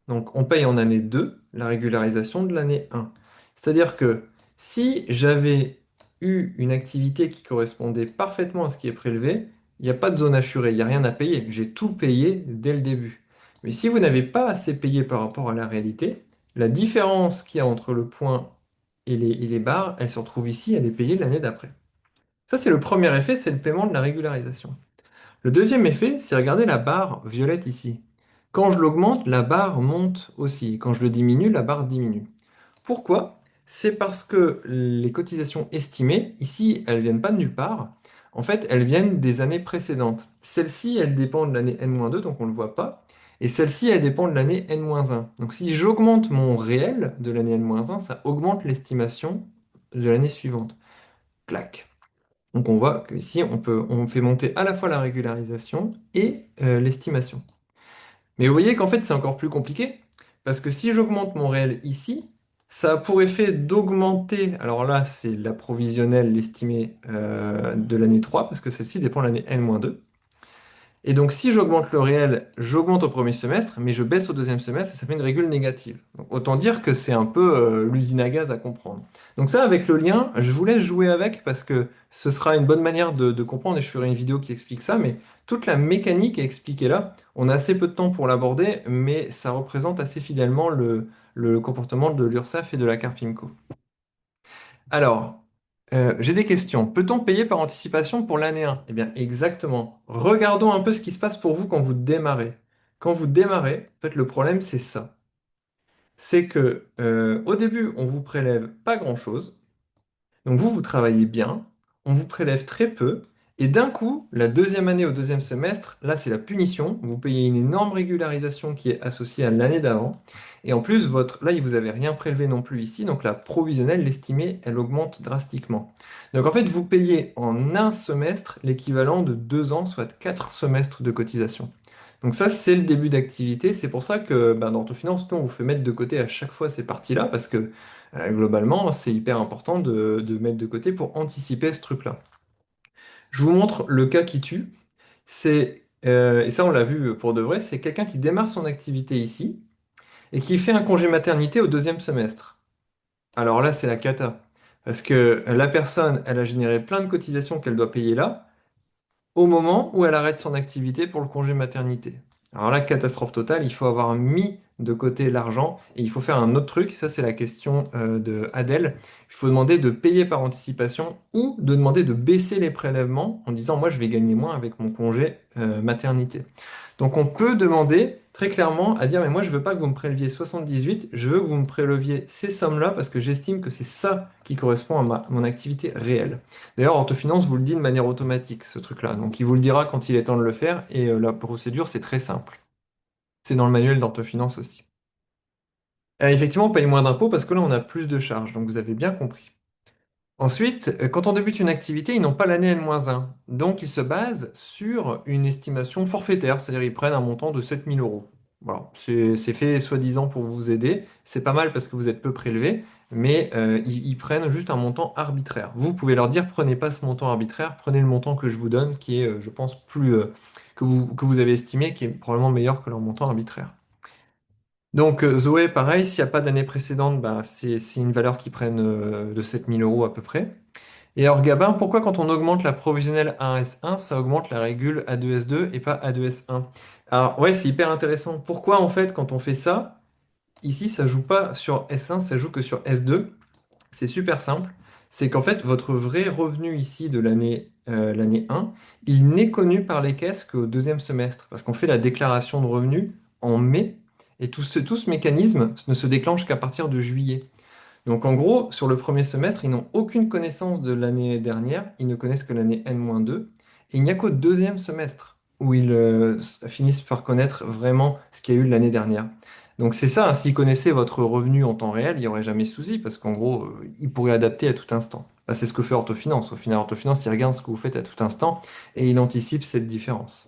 Donc, on paye en année 2 la régularisation de l'année 1. C'est-à-dire que si j'avais eu une activité qui correspondait parfaitement à ce qui est prélevé, il n'y a pas de zone assurée, il n'y a rien à payer. J'ai tout payé dès le début. Mais si vous n'avez pas assez payé par rapport à la réalité, la différence qu'il y a entre le point et les barres, elle se retrouve ici, elle est payée l'année d'après. Ça, c'est le premier effet, c'est le paiement de la régularisation. Le deuxième effet, c'est regarder la barre violette ici. Quand je l'augmente, la barre monte aussi. Quand je le diminue, la barre diminue. Pourquoi? C'est parce que les cotisations estimées, ici, elles viennent pas de nulle part. En fait, elles viennent des années précédentes. Celle-ci, elle dépend de l'année N-2, donc on ne le voit pas. Et celle-ci, elle dépend de l'année N-1. Donc si j'augmente mon réel de l'année N-1, ça augmente l'estimation de l'année suivante. Clac. Donc on voit qu'ici, on fait monter à la fois la régularisation et l'estimation. Mais vous voyez qu'en fait, c'est encore plus compliqué, parce que si j'augmente mon réel ici, ça a pour effet d'augmenter, alors là, c'est la provisionnelle, l'estimée de l'année 3, parce que celle-ci dépend de l'année N-2. Et donc, si j'augmente le réel, j'augmente au premier semestre, mais je baisse au deuxième semestre et ça fait une régule négative. Donc, autant dire que c'est un peu l'usine à gaz à comprendre. Donc ça, avec le lien, je vous laisse jouer avec parce que ce sera une bonne manière de comprendre et je ferai une vidéo qui explique ça, mais toute la mécanique est expliquée là. On a assez peu de temps pour l'aborder, mais ça représente assez fidèlement le comportement de l'URSSAF et de la Carfimco. Alors, j'ai des questions. Peut-on payer par anticipation pour l'année 1? Eh bien, exactement. Regardons un peu ce qui se passe pour vous quand vous démarrez. Quand vous démarrez, en fait, le problème, c'est ça. C'est que au début, on vous prélève pas grand-chose. Donc vous, vous travaillez bien, on vous prélève très peu, et d'un coup, la deuxième année au deuxième semestre, là c'est la punition, vous payez une énorme régularisation qui est associée à l'année d'avant, et en plus, là, vous n'avez rien prélevé non plus ici, donc la provisionnelle, l'estimée, elle augmente drastiquement. Donc en fait, vous payez en un semestre l'équivalent de 2 ans, soit 4 semestres de cotisation. Donc ça, c'est le début d'activité. C'est pour ça que dans Autofinance, nous, on vous fait mettre de côté à chaque fois ces parties-là, parce que globalement, c'est hyper important de mettre de côté pour anticiper ce truc-là. Je vous montre le cas qui tue. Et ça, on l'a vu pour de vrai, c'est quelqu'un qui démarre son activité ici et qui fait un congé maternité au deuxième semestre. Alors là, c'est la cata. Parce que la personne, elle a généré plein de cotisations qu'elle doit payer là au moment où elle arrête son activité pour le congé maternité. Alors là, catastrophe totale, il faut avoir mis de côté l'argent et il faut faire un autre truc. Ça, c'est la question de Adèle. Il faut demander de payer par anticipation ou de demander de baisser les prélèvements en disant, moi, je vais gagner moins avec mon congé maternité. Donc on peut demander très clairement à dire, mais moi je veux pas que vous me préleviez 78, je veux que vous me préleviez ces sommes-là parce que j'estime que c'est ça qui correspond à mon activité réelle. D'ailleurs, Orthofinance vous le dit de manière automatique, ce truc-là. Donc il vous le dira quand il est temps de le faire et la procédure, c'est très simple. C'est dans le manuel d'Orthofinance aussi. Effectivement, on paye moins d'impôts parce que là, on a plus de charges, donc vous avez bien compris. Ensuite, quand on débute une activité, ils n'ont pas l'année N-1. Donc, ils se basent sur une estimation forfaitaire, c'est-à-dire ils prennent un montant de 7 000 euros. Voilà, c'est fait soi-disant pour vous aider. C'est pas mal parce que vous êtes peu prélevé, mais ils prennent juste un montant arbitraire. Vous pouvez leur dire, prenez pas ce montant arbitraire, prenez le montant que je vous donne, qui est, je pense, plus que vous avez estimé, qui est probablement meilleur que leur montant arbitraire. Donc, Zoé, pareil, s'il n'y a pas d'année précédente, bah, c'est une valeur qui prennent de 7 000 euros à peu près. Et alors, Gabin, pourquoi quand on augmente la provisionnelle A1S1, ça augmente la régule A2S2 et pas A2S1? Alors, ouais, c'est hyper intéressant. Pourquoi, en fait, quand on fait ça, ici, ça joue pas sur S1, ça joue que sur S2? C'est super simple. C'est qu'en fait, votre vrai revenu ici de l'année 1, il n'est connu par les caisses qu'au deuxième semestre. Parce qu'on fait la déclaration de revenus en mai. Et tout ce mécanisme ne se déclenche qu'à partir de juillet. Donc en gros, sur le premier semestre, ils n'ont aucune connaissance de l'année dernière, ils ne connaissent que l'année N-2, et il n'y a qu'au deuxième semestre où ils finissent par connaître vraiment ce qu'il y a eu l'année dernière. Donc c'est ça, hein, s'ils connaissaient votre revenu en temps réel, il n'y aurait jamais de souci, parce qu'en gros, ils pourraient adapter à tout instant. Bah, c'est ce que fait Orthofinance. Au final, Orthofinance, il regarde ce que vous faites à tout instant, et il anticipe cette différence.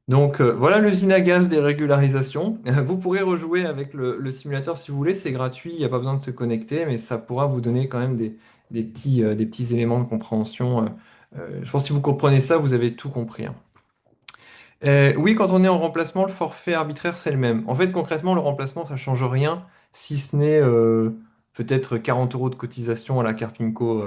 Donc voilà l'usine à gaz des régularisations. Vous pourrez rejouer avec le simulateur si vous voulez, c'est gratuit, il n'y a pas besoin de se connecter, mais ça pourra vous donner quand même des petits éléments de compréhension. Je pense que si vous comprenez ça, vous avez tout compris, hein. Oui, quand on est en remplacement, le forfait arbitraire, c'est le même. En fait, concrètement, le remplacement, ça change rien, si ce n'est peut-être 40 euros de cotisation à la Carpinco.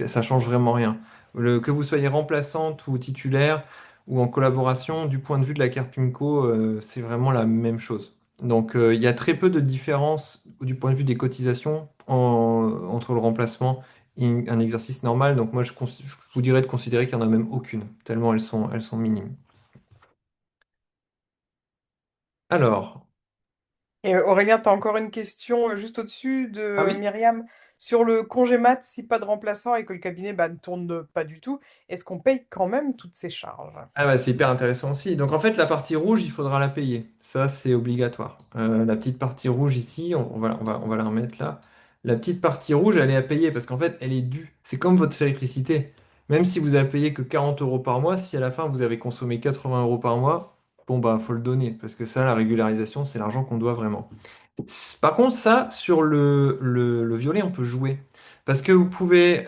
Ça change vraiment rien. Que vous soyez remplaçante ou titulaire ou en collaboration, du point de vue de la Carpinco, c'est vraiment la même chose. Donc, il y a très peu de différence du point de vue des cotisations entre le remplacement et un exercice normal. Donc, moi, je vous dirais de considérer qu'il n'y en a même aucune, tellement elles sont minimes. Alors, Et Aurélien, tu as encore une question juste au-dessus ah de oui. Myriam sur le congé mat, si pas de remplaçant et que le cabinet bah, ne tourne pas du tout, est-ce qu'on paye quand même toutes ces charges? Ah bah, c'est hyper intéressant aussi. Donc en fait, la partie rouge, il faudra la payer. Ça, c'est obligatoire. La petite partie rouge ici, on va la remettre là. La petite partie rouge, elle est à payer parce qu'en fait, elle est due. C'est comme votre électricité. Même si vous avez payé que 40 euros par mois, si à la fin vous avez consommé 80 euros par mois, bon bah faut le donner. Parce que ça, la régularisation, c'est l'argent qu'on doit vraiment. Par contre, ça, sur le violet, on peut jouer. Parce que vous pouvez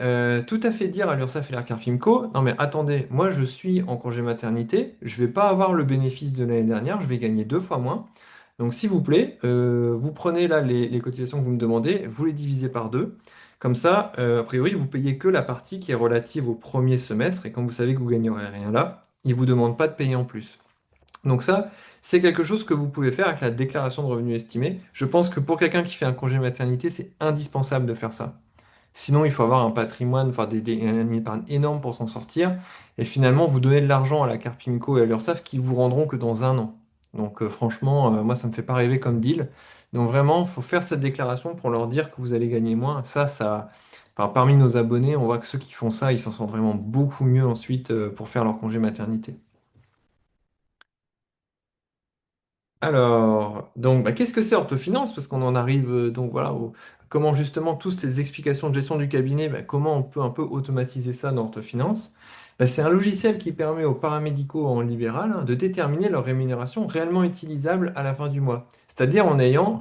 tout à fait dire à l'URSSAF et à Carpimco, non mais attendez, moi je suis en congé maternité, je vais pas avoir le bénéfice de l'année dernière, je vais gagner 2 fois moins. Donc s'il vous plaît, vous prenez là les cotisations que vous me demandez, vous les divisez par deux. Comme ça, a priori, vous payez que la partie qui est relative au premier semestre, et comme vous savez que vous gagnerez rien là, ils ne vous demandent pas de payer en plus. Donc ça, c'est quelque chose que vous pouvez faire avec la déclaration de revenus estimés. Je pense que pour quelqu'un qui fait un congé maternité, c'est indispensable de faire ça. Sinon, il faut avoir un patrimoine, enfin une épargne énorme pour s'en sortir. Et finalement, vous donnez de l'argent à la Carpinco et à l'URSSAF qui vous rendront que dans un an. Donc franchement, moi, ça me fait pas rêver comme deal. Donc vraiment, il faut faire cette déclaration pour leur dire que vous allez gagner moins. Enfin, parmi nos abonnés, on voit que ceux qui font ça, ils s'en sortent vraiment beaucoup mieux ensuite pour faire leur congé maternité. Alors, donc, bah, qu'est-ce que c'est Orthofinance? Parce qu'on en arrive donc voilà, comment justement toutes ces explications de gestion du cabinet, bah, comment on peut un peu automatiser ça dans Orthofinance? Bah, c'est un logiciel qui permet aux paramédicaux en libéral hein, de déterminer leur rémunération réellement utilisable à la fin du mois. C'est-à-dire en ayant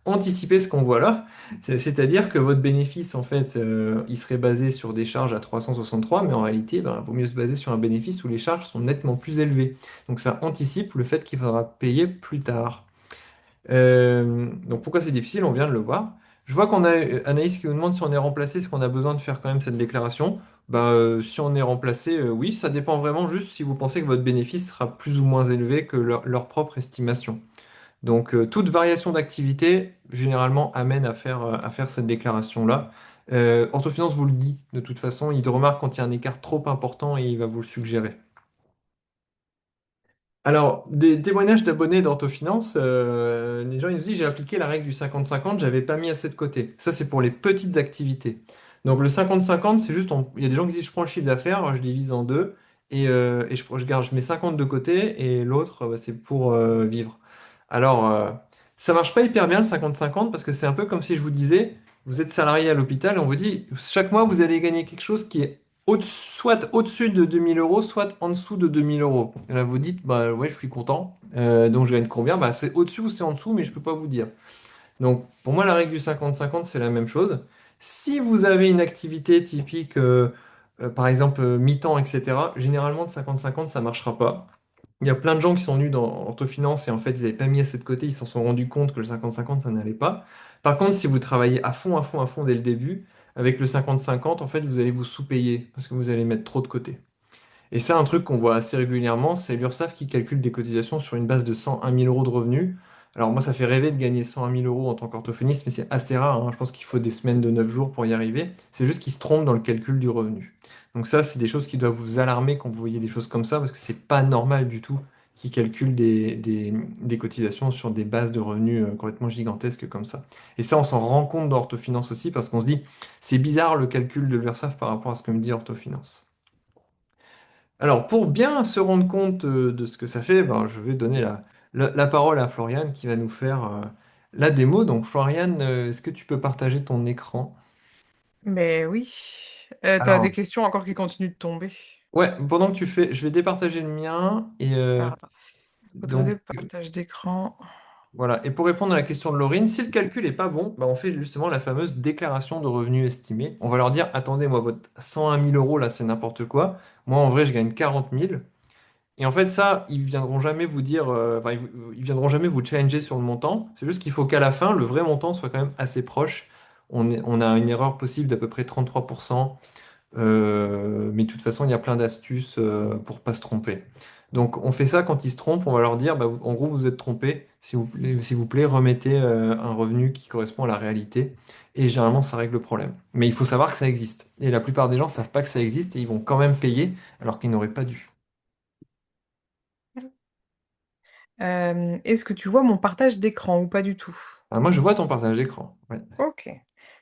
anticipé ce qu'on voit là, c'est-à-dire que votre bénéfice, en fait, il serait basé sur des charges à 363, mais en réalité, il vaut mieux se baser sur un bénéfice où les charges sont nettement plus élevées. Donc ça anticipe le fait qu'il faudra payer plus tard. Donc pourquoi c'est difficile? On vient de le voir. Je vois qu'on a Anaïs qui nous demande si on est remplacé, est-ce qu'on a besoin de faire quand même cette déclaration? Si on est remplacé, oui, ça dépend vraiment juste si vous pensez que votre bénéfice sera plus ou moins élevé que leur propre estimation. Donc toute variation d'activité, généralement, amène à faire cette déclaration-là. Orthofinance vous le dit, de toute façon, il te remarque quand il y a un écart trop important et il va vous le suggérer. Alors, des témoignages d'abonnés d'Orthofinance, les gens ils nous disent j'ai appliqué la règle du 50-50, j'avais pas mis assez de côté. Ça, c'est pour les petites activités. Donc, le 50-50, c'est juste, il y a des gens qui disent je prends le chiffre d'affaires, je divise en deux et je mets 50 de côté et l'autre, c'est pour vivre. Alors, Ça marche pas hyper bien le 50-50 parce que c'est un peu comme si je vous disais, vous êtes salarié à l'hôpital et on vous dit, chaque mois vous allez gagner quelque chose qui est soit au-dessus de 2 000 euros, soit en dessous de 2 000 euros. Et là vous dites, bah ouais, je suis content, donc je gagne combien? Bah c'est au-dessus ou c'est en dessous, mais je peux pas vous dire. Donc, pour moi, la règle du 50-50, c'est la même chose. Si vous avez une activité typique, par exemple, mi-temps, etc., généralement, de 50-50, ça ne marchera pas. Il y a plein de gens qui sont venus dans orthofinance et en fait, ils n'avaient pas mis assez de côté, ils s'en sont rendus compte que le 50-50, ça n'allait pas. Par contre, si vous travaillez à fond, à fond, à fond dès le début, avec le 50-50, en fait, vous allez vous sous-payer parce que vous allez mettre trop de côté. Et c'est un truc qu'on voit assez régulièrement, c'est l'URSSAF qui calcule des cotisations sur une base de 101 000 euros de revenus. Alors moi, ça fait rêver de gagner 101 000 euros en tant qu'orthophoniste, mais c'est assez rare, hein. Je pense qu'il faut des semaines de 9 jours pour y arriver. C'est juste qu'ils se trompent dans le calcul du revenu. Donc ça, c'est des choses qui doivent vous alarmer quand vous voyez des choses comme ça, parce que c'est pas normal du tout qu'ils calculent des cotisations sur des bases de revenus complètement gigantesques comme ça. Et ça, on s'en rend compte dans Orthofinance aussi, parce qu'on se dit, c'est bizarre le calcul de l'URSSAF par rapport à ce que me dit Orthofinance. Alors, pour bien se rendre compte de ce que ça fait, ben, je vais donner la parole à Floriane qui va nous faire la démo. Donc, Floriane, est-ce que tu peux partager ton écran? Mais oui. T'as des Alors, questions encore qui continuent de tomber. ouais, pendant que tu fais, je vais départager le mien. Et Alors, attends. Autoriser donc, le partage d'écran. voilà. Et pour répondre à la question de Laurine, si le calcul est pas bon, ben, on fait justement la fameuse déclaration de revenus estimés. On va leur dire, attendez, moi, votre 101 000 euros, là, c'est n'importe quoi. Moi, en vrai, je gagne 40 000. Et en fait, ça, ils viendront jamais vous dire, enfin, ils viendront jamais vous challenger sur le montant. C'est juste qu'il faut qu'à la fin, le vrai montant soit quand même assez proche. On a une erreur possible d'à peu près 33%, mais de toute façon, il y a plein d'astuces pour pas se tromper. Donc, on fait ça quand ils se trompent, on va leur dire, bah, en gros, vous êtes trompé. S'il vous plaît, remettez un revenu qui correspond à la réalité. Et généralement, ça règle le problème. Mais il faut savoir que ça existe. Et la plupart des gens savent pas que ça existe et ils vont quand même payer alors qu'ils n'auraient pas dû. Est-ce que tu vois mon partage d'écran ou pas du tout? Ah, moi, je vois ton partage d'écran. Ouais. Ok.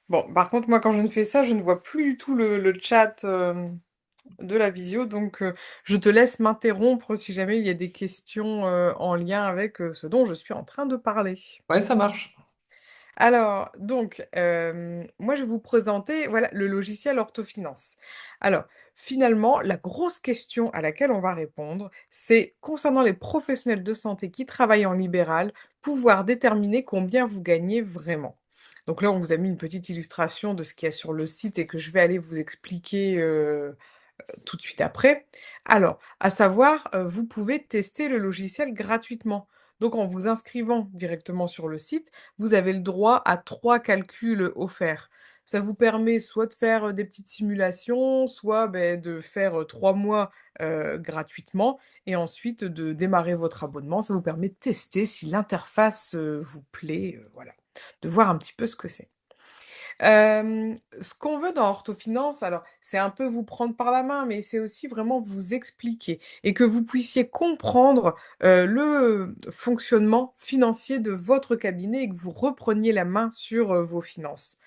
Bon, par contre, moi, quand je ne fais ça, je ne vois plus du tout le chat de la visio, donc je te laisse m'interrompre si jamais il y a des questions en lien avec ce dont je suis en train de parler. Ouais, ça marche. Alors, donc, moi, je vais vous présenter, voilà, le logiciel Orthofinance. Alors, finalement, la grosse question à laquelle on va répondre, c'est concernant les professionnels de santé qui travaillent en libéral, pouvoir déterminer combien vous gagnez vraiment. Donc là, on vous a mis une petite illustration de ce qu'il y a sur le site et que je vais aller vous expliquer tout de suite après. Alors, à savoir, vous pouvez tester le logiciel gratuitement. Donc en vous inscrivant directement sur le site, vous avez le droit à 3 calculs offerts. Ça vous permet soit de faire, des petites simulations, soit, beh, de faire, 3 mois, gratuitement et ensuite de démarrer votre abonnement. Ça vous permet de tester si l'interface, vous plaît, voilà, de voir un petit peu ce que c'est. Ce qu'on veut dans Orthofinance, alors c'est un peu vous prendre par la main, mais c'est aussi vraiment vous expliquer et que vous puissiez comprendre, le fonctionnement financier de votre cabinet et que vous repreniez la main sur, vos finances.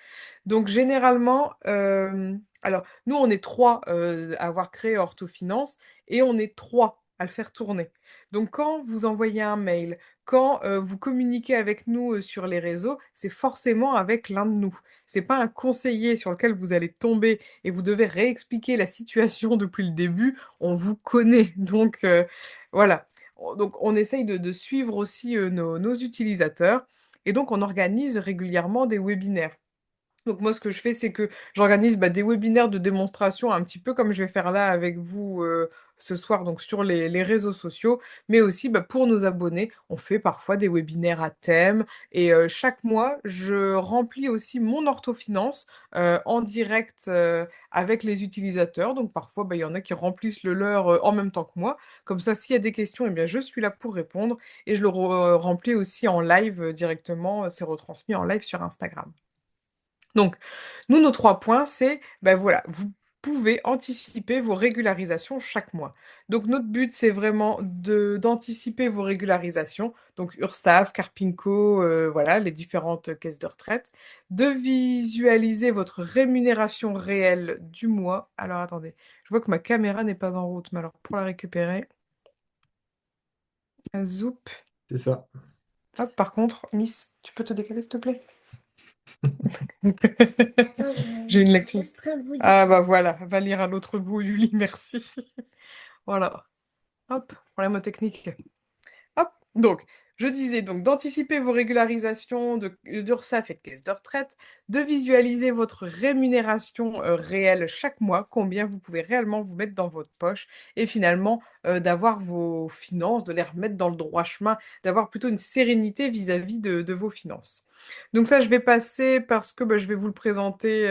Donc généralement, alors nous on est 3 à avoir créé Orthofinance et on est 3 à le faire tourner. Donc quand vous envoyez un mail, quand, vous communiquez avec nous, sur les réseaux, c'est forcément avec l'un de nous. C'est pas un conseiller sur lequel vous allez tomber et vous devez réexpliquer la situation depuis le début. On vous connaît donc voilà. Donc on essaye de suivre aussi, nos utilisateurs et donc on organise régulièrement des webinaires. Donc moi, ce que je fais, c'est que j'organise, bah, des webinaires de démonstration, un petit peu comme je vais faire là avec vous, ce soir, donc sur les réseaux sociaux, mais aussi, bah, pour nos abonnés, on fait parfois des webinaires à thème et chaque mois, je remplis aussi mon orthofinance, en direct, avec les utilisateurs. Donc parfois, bah, il y en a qui remplissent le leur, en même temps que moi. Comme ça, s'il y a des questions eh bien, je suis là pour répondre et je le re remplis aussi en live, directement, c'est retransmis en live sur Instagram. Donc, nous, nos 3 points, c'est, ben voilà, vous pouvez anticiper vos régularisations chaque mois. Donc notre but, c'est vraiment d'anticiper vos régularisations, donc URSSAF, Carpinco, voilà, les différentes caisses de retraite, de visualiser votre rémunération réelle du mois. Alors attendez, je vois que ma caméra n'est pas en route, mais alors pour la récupérer, zoup. C'est ça. Hop, par contre, Miss, tu peux te décaler, s'il te plaît? J'ai une lecture. Ah bah voilà, va lire à l'autre bout du lit, merci. Voilà. Hop, problème technique. Hop, donc, je disais donc d'anticiper vos régularisations d'URSSAF et de caisse de retraite, de visualiser votre rémunération réelle chaque mois, combien vous pouvez réellement vous mettre dans votre poche, et finalement d'avoir vos finances, de les remettre dans le droit chemin, d'avoir plutôt une sérénité vis-à-vis de vos finances. Donc ça, je vais passer parce que bah, je vais vous le présenter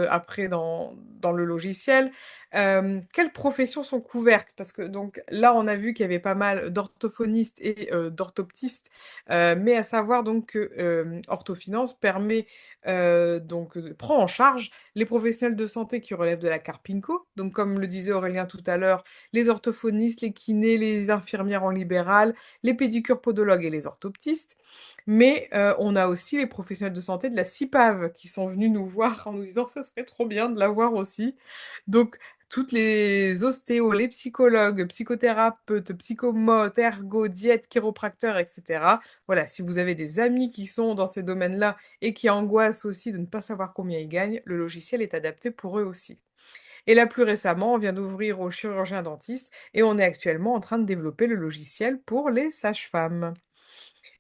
après dans le logiciel. Quelles professions sont couvertes? Parce que donc là, on a vu qu'il y avait pas mal d'orthophonistes et d'orthoptistes, mais à savoir donc que Orthofinance permet prend en charge les professionnels de santé qui relèvent de la Carpinco. Donc comme le disait Aurélien tout à l'heure, les orthophonistes, les kinés, les infirmières en libéral, les pédicures podologues et les orthoptistes. Mais on a aussi les professionnels de santé de la CIPAV qui sont venus nous voir en nous disant: «Ça serait trop bien de l'avoir aussi». Donc toutes les ostéos, les psychologues, psychothérapeutes, psychomotes, ergo, diète, chiropracteurs et cetera. Voilà, si vous avez des amis qui sont dans ces domaines-là et qui angoissent aussi de ne pas savoir combien ils gagnent, le logiciel est adapté pour eux aussi. Et là, plus récemment, on vient d'ouvrir aux chirurgiens dentistes et on est actuellement en train de développer le logiciel pour les sages-femmes.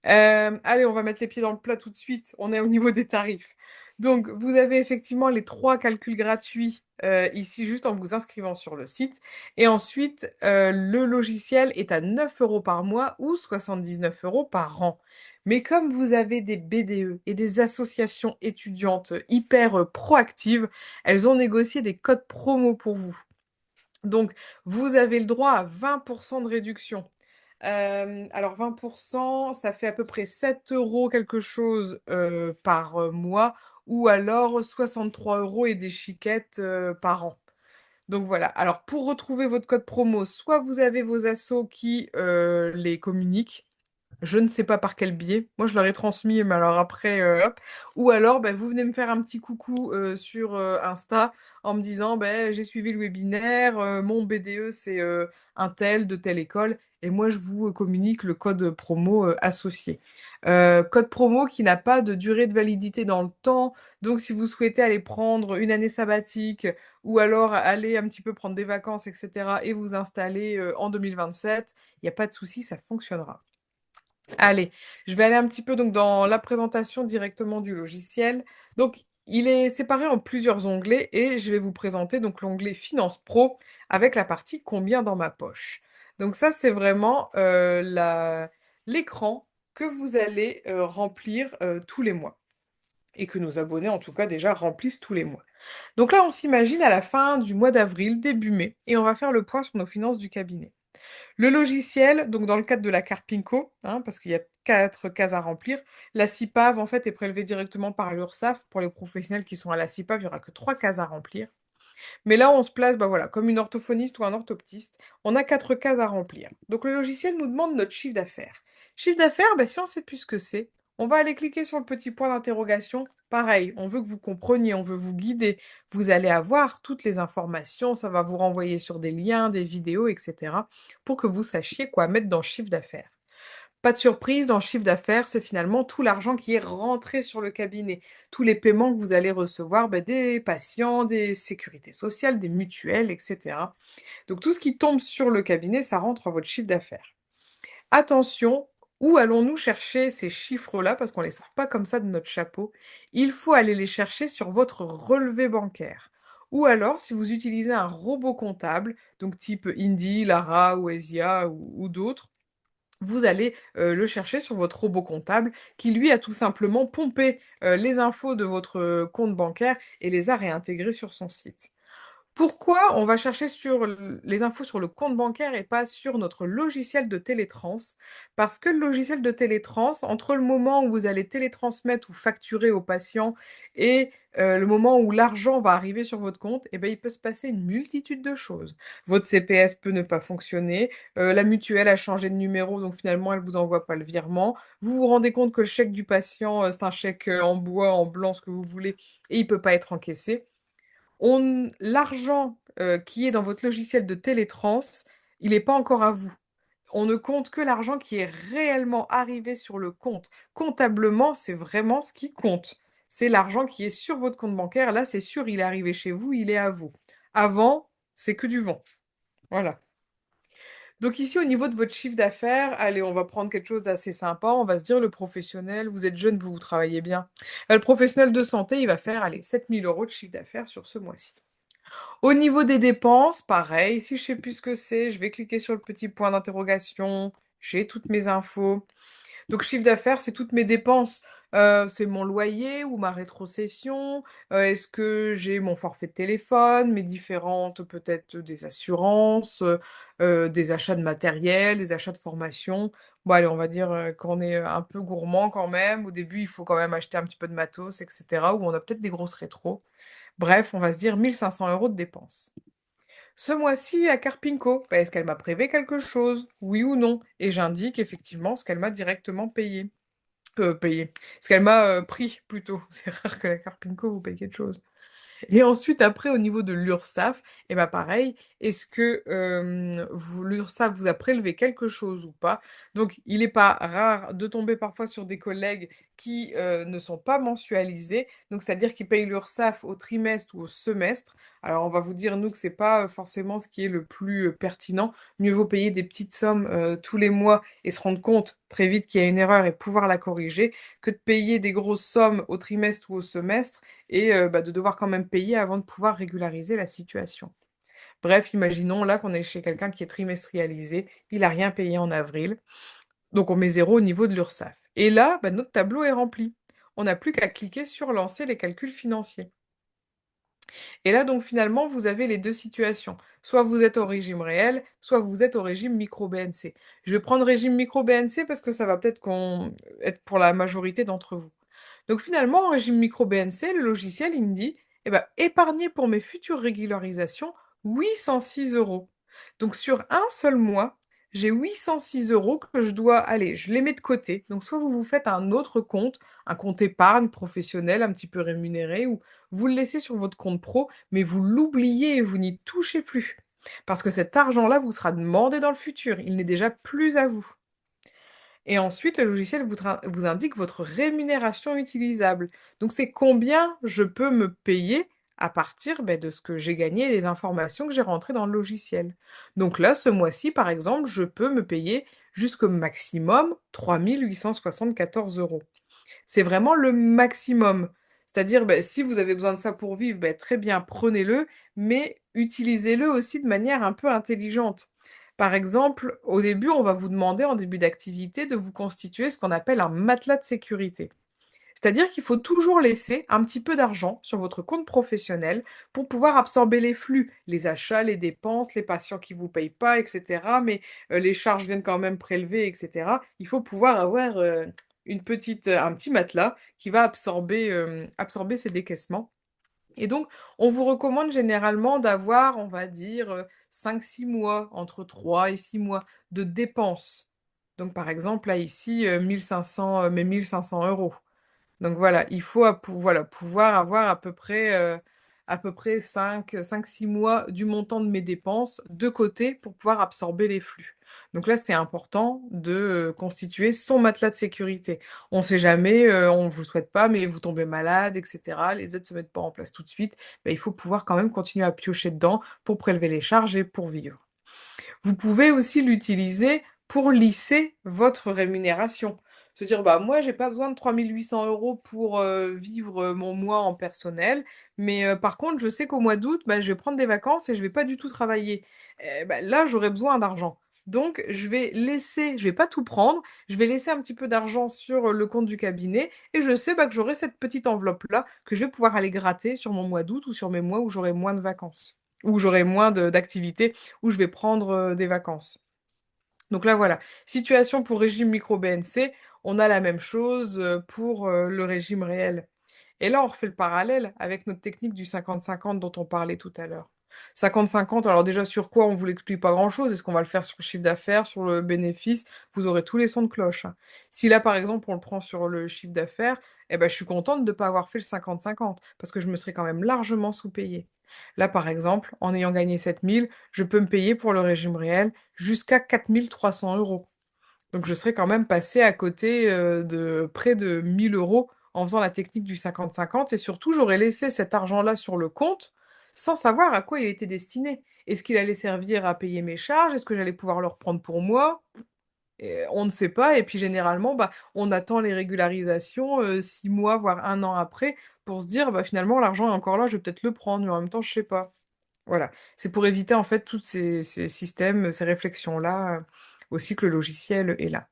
Allez, on va mettre les pieds dans le plat tout de suite. On est au niveau des tarifs. Donc, vous avez effectivement les 3 calculs gratuits, ici, juste en vous inscrivant sur le site et ensuite, le logiciel est à 9 € par mois ou 79 € par an. Mais comme vous avez des BDE et des associations étudiantes, hyper, proactives, elles ont négocié des codes promo pour vous. Donc, vous avez le droit à 20 de réduction. Alors 20, ça fait à peu près 7 € quelque chose, par, mois ou alors 63 € et des chiquettes, par an. Donc voilà. Alors pour retrouver votre code promo, soit vous avez vos assos qui, les communiquent, je ne sais pas par quel biais. Moi, je leur ai transmis, mais alors après, hop. Ou alors, bah, vous venez me faire un petit coucou sur Insta en me disant, ben, j'ai suivi le webinaire, mon BDE, c'est un tel de telle école. Et moi, je vous communique le code promo associé. Code promo qui n'a pas de durée de validité dans le temps. Donc, si vous souhaitez aller prendre une année sabbatique ou alors aller un petit peu prendre des vacances, etc., et vous installer en 2027, il n'y a pas de souci, ça fonctionnera. Allez, je vais aller un petit peu donc dans la présentation directement du logiciel. Donc, il est séparé en plusieurs onglets et je vais vous présenter donc l'onglet Finance Pro avec la partie Combien dans ma poche. Donc ça, c'est vraiment l'écran que vous allez remplir tous les mois et que nos abonnés en tout cas déjà remplissent tous les mois. Donc là, on s'imagine à la fin du mois d'avril, début mai, et on va faire le point sur nos finances du cabinet. Le logiciel, donc dans le cadre de la Carpinco, hein, parce qu'il y a 4 cases à remplir, la CIPAV en fait est prélevée directement par l'URSSAF. Pour les professionnels qui sont à la CIPAV, il n'y aura que 3 cases à remplir. Mais là, on se place bah voilà, comme une orthophoniste ou un orthoptiste. On a 4 cases à remplir. Donc le logiciel nous demande notre chiffre d'affaires. Chiffre d'affaires, bah, si on ne sait plus ce que c'est, on va aller cliquer sur le petit point d'interrogation. Pareil, on veut que vous compreniez, on veut vous guider. Vous allez avoir toutes les informations, ça va vous renvoyer sur des liens, des vidéos, etc. pour que vous sachiez quoi mettre dans le chiffre d'affaires. Pas de surprise, dans le chiffre d'affaires, c'est finalement tout l'argent qui est rentré sur le cabinet, tous les paiements que vous allez recevoir bah, des patients, des sécurités sociales, des mutuelles, etc. Donc tout ce qui tombe sur le cabinet, ça rentre dans votre chiffre d'affaires. Attention, où allons-nous chercher ces chiffres-là? Parce qu'on ne les sort pas comme ça de notre chapeau. Il faut aller les chercher sur votre relevé bancaire. Ou alors, si vous utilisez un robot comptable, donc type Indy, Lara ou Esia ou d'autres, vous allez, le chercher sur votre robot comptable qui lui a tout simplement pompé, les infos de votre, compte bancaire et les a réintégrées sur son site. Pourquoi on va chercher sur les infos sur le compte bancaire et pas sur notre logiciel de télétrans? Parce que le logiciel de télétrans, entre le moment où vous allez télétransmettre ou facturer au patient et le moment où l'argent va arriver sur votre compte, eh ben, il peut se passer une multitude de choses. Votre CPS peut ne pas fonctionner, la mutuelle a changé de numéro, donc finalement elle vous envoie pas le virement. Vous vous rendez compte que le chèque du patient, c'est un chèque, en bois, en blanc, ce que vous voulez et il peut pas être encaissé. L'argent, qui est dans votre logiciel de télétrans, il n'est pas encore à vous. On ne compte que l'argent qui est réellement arrivé sur le compte. Comptablement, c'est vraiment ce qui compte. C'est l'argent qui est sur votre compte bancaire. Là, c'est sûr, il est arrivé chez vous, il est à vous. Avant, c'est que du vent. Voilà. Donc ici, au niveau de votre chiffre d'affaires, allez, on va prendre quelque chose d'assez sympa. On va se dire le professionnel, vous êtes jeune, vous travaillez bien. Le professionnel de santé, il va faire, allez, 7 000 € de chiffre d'affaires sur ce mois-ci. Au niveau des dépenses, pareil, si je sais plus ce que c'est, je vais cliquer sur le petit point d'interrogation, j'ai toutes mes infos. Donc chiffre d'affaires, c'est toutes mes dépenses. C'est mon loyer ou ma rétrocession, est-ce que j'ai mon forfait de téléphone, mes différentes peut-être des assurances, des achats de matériel, des achats de formation. Bon allez, on va dire, qu'on est, un peu gourmand quand même. Au début, il faut quand même acheter un petit peu de matos et cetera, ou on a peut-être des grosses rétros. Bref, on va se dire 1 500 € de dépenses. Ce mois-ci, à Carpinco, bah, est-ce qu'elle m'a prélevé quelque chose? Oui ou non? Et j'indique effectivement ce qu'elle m'a directement payé. Payé. Ce qu'elle m'a, pris plutôt. C'est rare que la Carpinco vous paye quelque chose. Et ensuite, après, au niveau de l'URSSAF, et ben pareil, est-ce que l'URSSAF vous a prélevé quelque chose ou pas? Donc, il n'est pas rare de tomber parfois sur des collègues qui ne sont pas mensualisés, donc c'est-à-dire qu'ils payent l'URSSAF au trimestre ou au semestre. Alors, on va vous dire, nous, que c'est pas forcément ce qui est le plus pertinent. Mieux vaut payer des petites sommes tous les mois et se rendre compte très vite qu'il y a une erreur et pouvoir la corriger, que de payer des grosses sommes au trimestre ou au semestre et bah, de devoir quand même payer avant de pouvoir régulariser la situation. Bref, imaginons là qu'on est chez quelqu'un qui est trimestrialisé, il a rien payé en avril, donc on met 0 au niveau de l'URSSAF. Et là, bah, notre tableau est rempli. On n'a plus qu'à cliquer sur «Lancer les calculs financiers». Et là, donc finalement, vous avez les 2 situations. Soit vous êtes au régime réel, soit vous êtes au régime micro-BNC. Je vais prendre régime micro-BNC parce que ça va peut-être être pour la majorité d'entre vous. Donc finalement, en régime micro-BNC, le logiciel, il me dit, eh ben, épargner pour mes futures régularisations 806 €. Donc sur un seul mois, j'ai 806 € que je dois, allez, je les mets de côté. Donc soit vous vous faites un compte épargne professionnel un petit peu rémunéré, ou vous le laissez sur votre compte pro, mais vous l'oubliez et vous n'y touchez plus. Parce que cet argent-là vous sera demandé dans le futur, il n'est déjà plus à vous. Et ensuite, le logiciel vous indique votre rémunération utilisable. Donc, c'est combien je peux me payer à partir de ce que j'ai gagné et des informations que j'ai rentrées dans le logiciel. Donc là, ce mois-ci, par exemple, je peux me payer jusqu'au maximum 3 874 €. C'est vraiment le maximum. C'est-à-dire, si vous avez besoin de ça pour vivre, très bien, prenez-le, mais utilisez-le aussi de manière un peu intelligente. Par exemple, au début, on va vous demander en début d'activité de vous constituer ce qu'on appelle un matelas de sécurité. C'est-à-dire qu'il faut toujours laisser un petit peu d'argent sur votre compte professionnel pour pouvoir absorber les flux, les achats, les dépenses, les patients qui vous payent pas, et cetera, mais les charges viennent quand même prélever, et cetera. Il faut pouvoir avoir, un petit matelas qui va absorber ces décaissements. Et donc, on vous recommande généralement d'avoir, on va dire, 5-6 mois, entre 3 et 6 mois de dépenses. Donc par exemple, là, ici, 1 500, mes 1 500 €. Donc voilà, il faut voilà, pouvoir avoir à peu près 5-6 mois du montant de mes dépenses de côté pour pouvoir absorber les flux. Donc là, c'est important de, constituer son matelas de sécurité. On ne sait jamais, on ne vous le souhaite pas, mais vous tombez malade et cetera, les aides se mettent pas en place tout de suite, il faut pouvoir quand même continuer à piocher dedans pour prélever les charges et pour vivre. Vous pouvez aussi l'utiliser pour lisser votre rémunération. Se dire: «Bah, moi, j'ai pas besoin de 3 800 € pour, vivre, mon mois en personnel, mais par contre, je sais qu'au mois d'août, je vais prendre des vacances et je vais pas du tout travailler. Là, j'aurai besoin d'argent. Donc je vais pas tout prendre, je vais laisser un petit peu d'argent sur, le compte du cabinet et je sais, que j'aurai cette petite enveloppe-là que je vais pouvoir aller gratter sur mon mois d'août ou sur mes mois où j'aurai moins de vacances, où j'aurai moins d'activités, où je vais prendre, des vacances. Donc là, voilà, situation pour régime micro-BNC, on a la même chose, pour, le régime réel. Et là, on refait le parallèle avec notre technique du 50-50 dont on parlait tout à l'heure. 50-50, alors déjà sur quoi? On vous l'explique pas grand-chose. Est-ce qu'on va le faire sur le chiffre d'affaires, sur le bénéfice? Vous aurez tous les sons de cloche, hein. Si là, par exemple, on le prend sur le chiffre d'affaires, eh ben, je suis contente de ne pas avoir fait le 50-50, parce que je me serais quand même largement sous-payée. Là, par exemple, en ayant gagné 7 000, je peux me payer pour le régime réel jusqu'à 4 300 euros. Donc je serais quand même passée à côté de près de 1 000 euros en faisant la technique du 50-50. Et surtout, j'aurais laissé cet argent-là sur le compte sans savoir à quoi il était destiné. Est-ce qu'il allait servir à payer mes charges? Est-ce que j'allais pouvoir le reprendre pour moi? On ne sait pas. Et puis généralement, bah, on attend les régularisations 6 mois, voire un an après, pour se dire, bah, finalement, l'argent est encore là, je vais peut-être le prendre, mais en même temps, je sais pas. Voilà. C'est pour éviter en fait tous ces systèmes, ces réflexions-là, aussi que le logiciel est là.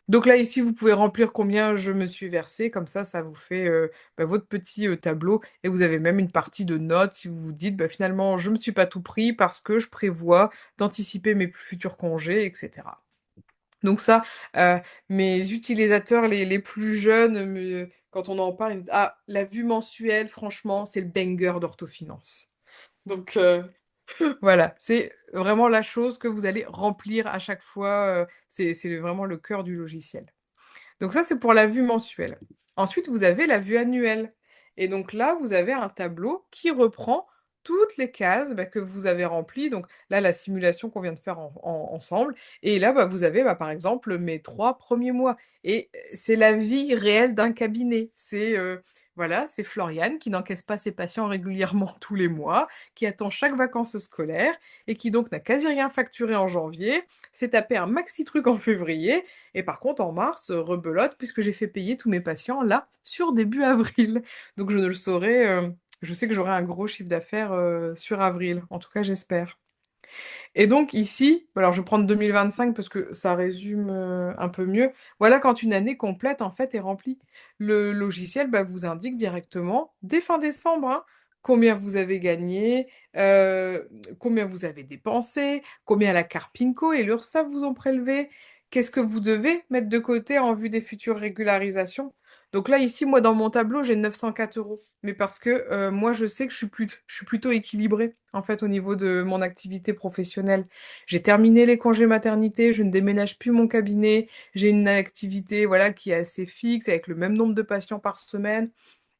Donc là, ici, vous pouvez remplir combien je me suis versé, comme ça vous fait bah, votre petit tableau et vous avez même une partie de notes si vous vous dites bah, finalement je me suis pas tout pris parce que je prévois d'anticiper mes futurs congés, etc. Donc ça, mes utilisateurs les plus jeunes, quand on en parle, ils me disent ah, la vue mensuelle, franchement, c'est le banger d'orthofinance. Donc, voilà, c'est vraiment la chose que vous allez remplir à chaque fois, c'est vraiment le cœur du logiciel. Donc ça, c'est pour la vue mensuelle. Ensuite, vous avez la vue annuelle. Et donc là, vous avez un tableau qui reprend toutes les cases bah, que vous avez remplies. Donc là, la simulation qu'on vient de faire ensemble. Et là, bah, vous avez bah, par exemple mes 3 premiers mois. Et c'est la vie réelle d'un cabinet. Voilà, c'est Floriane qui n'encaisse pas ses patients régulièrement tous les mois, qui attend chaque vacances scolaires et qui donc n'a quasi rien facturé en janvier, s'est tapé un maxi truc en février et par contre, en mars, rebelote, puisque j'ai fait payer tous mes patients là, sur début avril. Donc je ne le saurais, je sais que j'aurai un gros chiffre d'affaires sur avril, en tout cas j'espère. Et donc ici, alors je vais prendre 2025 parce que ça résume un peu mieux. Voilà quand une année complète en fait est remplie. Le logiciel bah, vous indique directement dès fin décembre hein, combien vous avez gagné, combien vous avez dépensé, combien la Carpinco et l'URSSAF vous ont prélevé, qu'est-ce que vous devez mettre de côté en vue des futures régularisations. Donc là ici, moi dans mon tableau, j'ai 904 euros. Mais parce que moi, je sais que je suis plutôt équilibrée, en fait, au niveau de mon activité professionnelle. J'ai terminé les congés maternité, je ne déménage plus mon cabinet, j'ai une activité, voilà, qui est assez fixe, avec le même nombre de patients par semaine.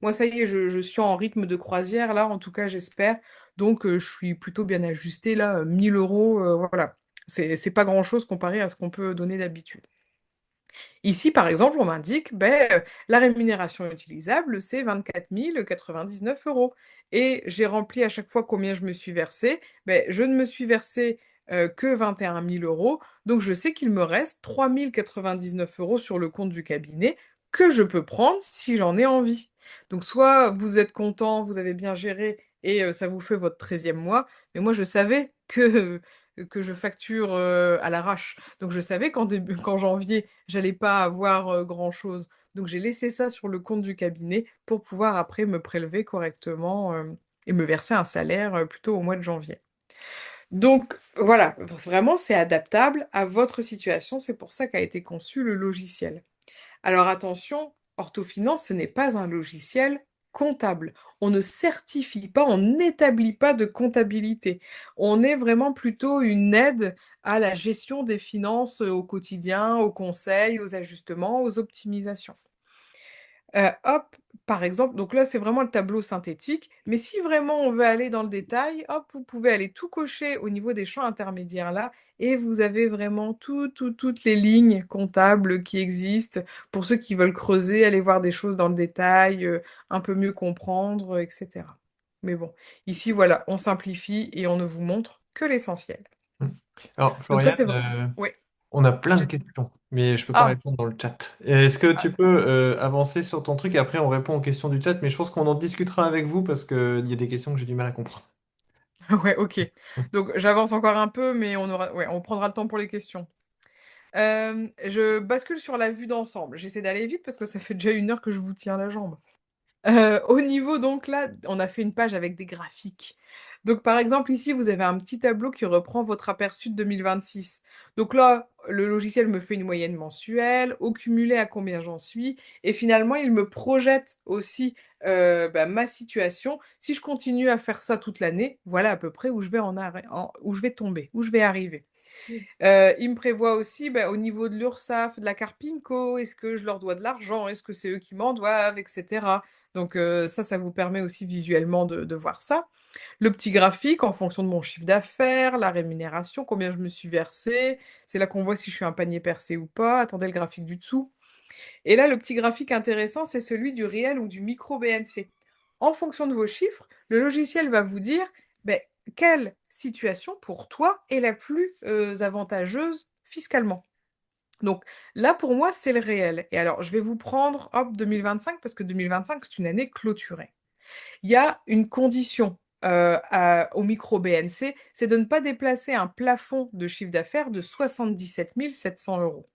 Moi, ça y est, je suis en rythme de croisière, là, en tout cas, j'espère. Donc, je suis plutôt bien ajustée, là, 1000 euros, voilà. C'est pas grand-chose comparé à ce qu'on peut donner d'habitude. Ici, par exemple, on m'indique, ben, la rémunération utilisable, c'est 24 099 euros. Et j'ai rempli à chaque fois combien je me suis versé. Ben, je ne me suis versé que 21 000 euros. Donc, je sais qu'il me reste 3 099 euros sur le compte du cabinet que je peux prendre si j'en ai envie. Donc, soit vous êtes content, vous avez bien géré et ça vous fait votre 13e mois. Mais moi, je savais que je facture à l'arrache. Donc, je savais qu'en janvier, j'allais pas avoir grand-chose. Donc j'ai laissé ça sur le compte du cabinet pour pouvoir après me prélever correctement et me verser un salaire plutôt au mois de janvier. Donc voilà, vraiment c'est adaptable à votre situation, c'est pour ça qu'a été conçu le logiciel. Alors attention, Orthofinance, ce n'est pas un logiciel comptable. On ne certifie pas, on n'établit pas de comptabilité. On est vraiment plutôt une aide à la gestion des finances au quotidien, aux conseils, aux ajustements, aux optimisations. Hop, par exemple, donc là, c'est vraiment le tableau synthétique, mais si vraiment on veut aller dans le détail, hop, vous pouvez aller tout cocher au niveau des champs intermédiaires là et vous avez vraiment toutes les lignes comptables qui existent pour ceux qui veulent creuser, aller voir des choses dans le détail, un peu mieux comprendre, et cetera. Mais bon, ici, voilà, on simplifie et on ne vous montre que l'essentiel. Hmm. Alors, Donc ça, Florian, c'est vrai. Oui. on a plein de questions, mais je peux pas Ah! répondre dans le chat. Est-ce que tu Ah, peux avancer sur ton truc et après on répond aux questions du chat, mais je pense qu'on en discutera avec vous parce qu'il y a des questions que j'ai du mal à comprendre. ouais, OK. Donc j'avance encore un peu, mais ouais, on prendra le temps pour les questions. Je bascule sur la vue d'ensemble. J'essaie d'aller vite parce que ça fait déjà 1 heure que je vous tiens la jambe. Au niveau donc là, on a fait une page avec des graphiques. Donc par exemple ici, vous avez un petit tableau qui reprend votre aperçu de 2026. Donc là, le logiciel me fait une moyenne mensuelle, au cumulé à combien j'en suis et finalement il me projette aussi, bah, ma situation. Si je continue à faire ça toute l'année, voilà à peu près où je vais tomber, où je vais arriver. Il me prévoit aussi, bah, au niveau de l'URSSAF, de la Carpinco, est-ce que je leur dois de l'argent? Est-ce que c'est eux qui m'en doivent? Et cetera. Donc ça vous permet aussi visuellement de voir ça. Le petit graphique en fonction de mon chiffre d'affaires, la rémunération, combien je me suis versé. C'est là qu'on voit si je suis un panier percé ou pas. Attendez le graphique du dessous. Et là, le petit graphique intéressant, c'est celui du réel ou du micro BNC. En fonction de vos chiffres, le logiciel va vous dire ben, quelle situation pour toi est la plus avantageuse fiscalement. Donc là, pour moi, c'est le réel. Et alors, je vais vous prendre, hop, 2025, parce que 2025, c'est une année clôturée. Il y a une condition au micro BNC, c'est de ne pas déplacer un plafond de chiffre d'affaires de 77 700 euros.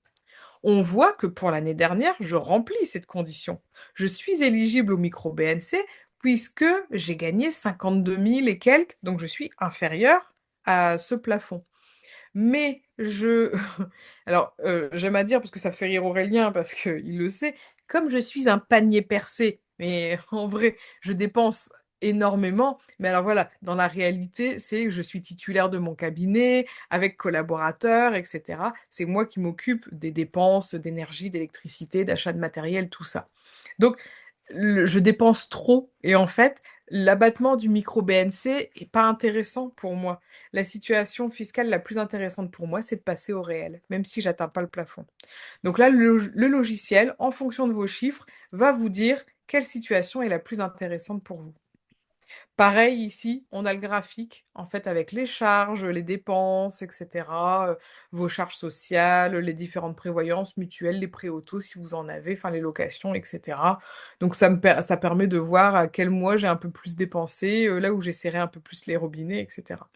On voit que pour l'année dernière, je remplis cette condition. Je suis éligible au micro BNC puisque j'ai gagné 52 000 et quelques, donc je suis inférieur à ce plafond. Mais alors, j'aime à dire parce que ça fait rire Aurélien parce qu'il le sait, comme je suis un panier percé, mais en vrai, je dépense énormément. Mais alors voilà, dans la réalité, c'est que je suis titulaire de mon cabinet, avec collaborateurs, et cetera. C'est moi qui m'occupe des dépenses d'énergie, d'électricité, d'achat de matériel, tout ça. Donc, je dépense trop et en fait, l'abattement du micro BNC est pas intéressant pour moi. La situation fiscale la plus intéressante pour moi, c'est de passer au réel, même si j'atteins pas le plafond. Donc là, le logiciel, en fonction de vos chiffres, va vous dire quelle situation est la plus intéressante pour vous. Pareil ici, on a le graphique, en fait, avec les charges, les dépenses, et cetera, vos charges sociales, les différentes prévoyances mutuelles, les prêts auto si vous en avez, enfin les locations, et cetera. Donc ça permet de voir à quel mois j'ai un peu plus dépensé, là où j'ai serré un peu plus les robinets, et cetera.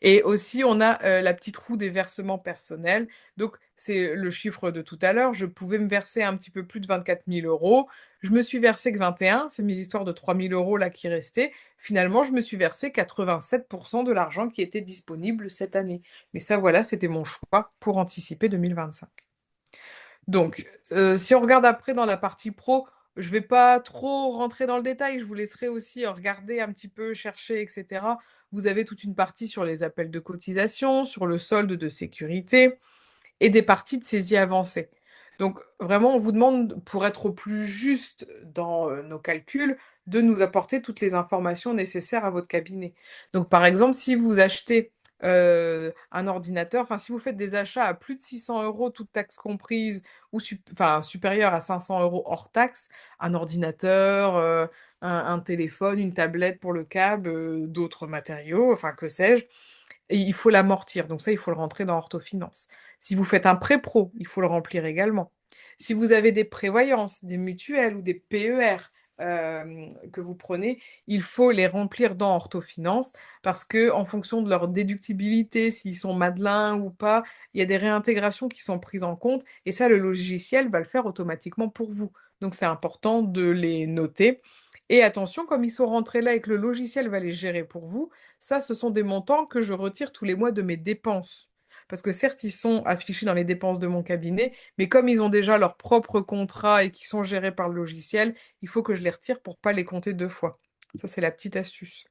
Et aussi, on a la petite roue des versements personnels. Donc, c'est le chiffre de tout à l'heure. Je pouvais me verser un petit peu plus de 24 000 euros. Je me suis versé que 21. C'est mes histoires de 3 000 euros là qui restaient. Finalement, je me suis versé 87% de l'argent qui était disponible cette année. Mais ça, voilà, c'était mon choix pour anticiper 2025. Donc, si on regarde après dans la partie pro, je vais pas trop rentrer dans le détail. Je vous laisserai aussi regarder un petit peu, chercher, etc. Vous avez toute une partie sur les appels de cotisation, sur le solde de sécurité et des parties de saisie avancée. Donc vraiment, on vous demande, pour être au plus juste dans nos calculs, de nous apporter toutes les informations nécessaires à votre cabinet. Donc par exemple, si vous achetez un ordinateur, enfin si vous faites des achats à plus de 600 euros, toutes taxes comprises, ou enfin, supérieur à 500 euros hors taxes, un ordinateur, un téléphone, une tablette pour le câble, d'autres matériaux, enfin que sais-je, et il faut l'amortir, donc ça, il faut le rentrer dans Orthofinance. Si vous faites un prêt pro, il faut le remplir également. Si vous avez des prévoyances, des mutuelles ou des PER que vous prenez, il faut les remplir dans Orthofinance parce que en fonction de leur déductibilité, s'ils sont Madelin ou pas, il y a des réintégrations qui sont prises en compte et ça, le logiciel va le faire automatiquement pour vous. Donc c'est important de les noter. Et attention, comme ils sont rentrés là et que le logiciel va les gérer pour vous, ça, ce sont des montants que je retire tous les mois de mes dépenses. Parce que certes, ils sont affichés dans les dépenses de mon cabinet, mais comme ils ont déjà leur propre contrat et qui sont gérés par le logiciel, il faut que je les retire pour pas les compter deux fois. Ça, c'est la petite astuce.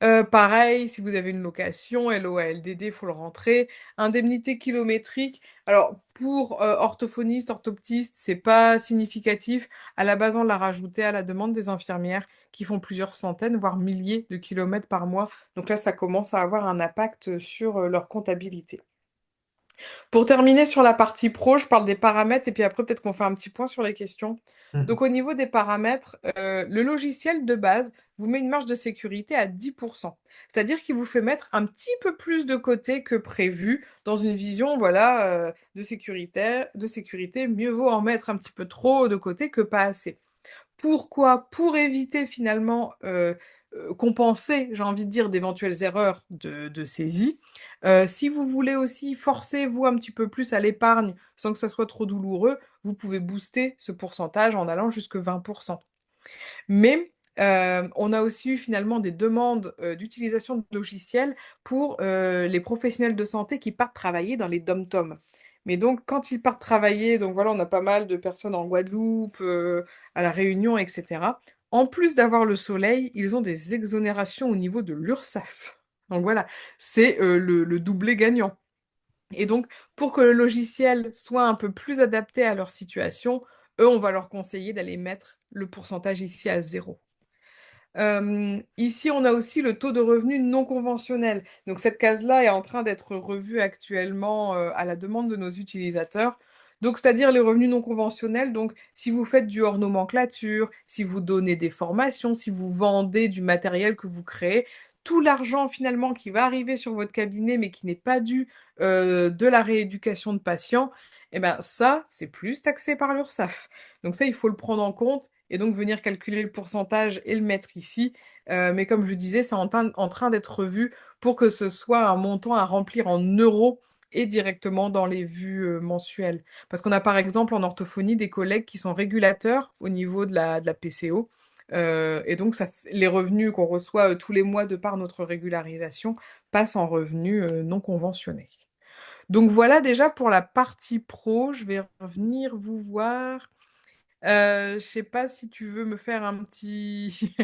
Pareil, si vous avez une location, LOA-LDD, il faut le rentrer. Indemnité kilométrique, alors pour, orthophoniste, orthoptiste, c'est pas significatif. À la base, on l'a rajouté à la demande des infirmières qui font plusieurs centaines, voire milliers de kilomètres par mois. Donc là, ça commence à avoir un impact sur, leur comptabilité. Pour terminer sur la partie pro, je parle des paramètres et puis après peut-être qu'on fait un petit point sur les questions. Hmm. Donc au niveau des paramètres, le logiciel de base vous met une marge de sécurité à 10%. C'est-à-dire qu'il vous fait mettre un petit peu plus de côté que prévu dans une vision voilà, de sécurité. Mieux vaut en mettre un petit peu trop de côté que pas assez. Pourquoi? Pour éviter finalement, compenser, j'ai envie de dire, d'éventuelles erreurs de saisie. Si vous voulez aussi forcer, vous, un petit peu plus à l'épargne, sans que ça soit trop douloureux, vous pouvez booster ce pourcentage en allant jusque 20%. Mais, on a aussi eu finalement des demandes, d'utilisation de logiciels pour, les professionnels de santé qui partent travailler dans les DOM-TOM. Mais donc quand ils partent travailler, donc voilà, on a pas mal de personnes en Guadeloupe, à La Réunion et cetera. En plus d'avoir le soleil, ils ont des exonérations au niveau de l'URSSAF. Donc voilà, c'est le doublé gagnant. Et donc, pour que le logiciel soit un peu plus adapté à leur situation, eux, on va leur conseiller d'aller mettre le pourcentage ici à 0. Ici, on a aussi le taux de revenu non conventionnel. Donc, cette case-là est en train d'être revue actuellement à la demande de nos utilisateurs. Donc, c'est-à-dire les revenus non conventionnels. Donc, si vous faites du hors nomenclature, si vous donnez des formations, si vous vendez du matériel que vous créez, tout l'argent finalement qui va arriver sur votre cabinet mais qui n'est pas dû de la rééducation de patients, eh ben ça, c'est plus taxé par l'URSSAF. Donc ça, il faut le prendre en compte et donc venir calculer le pourcentage et le mettre ici. Mais comme je disais, c'est en train d'être revu pour que ce soit un montant à remplir en euros et directement dans les vues mensuelles. Parce qu'on a par exemple en orthophonie des collègues qui sont régulateurs au niveau de la PCO. Et donc les revenus qu'on reçoit tous les mois de par notre régularisation passent en revenus non conventionnés. Donc voilà déjà pour la partie pro, je vais revenir vous voir. Je sais pas si tu veux me faire un petit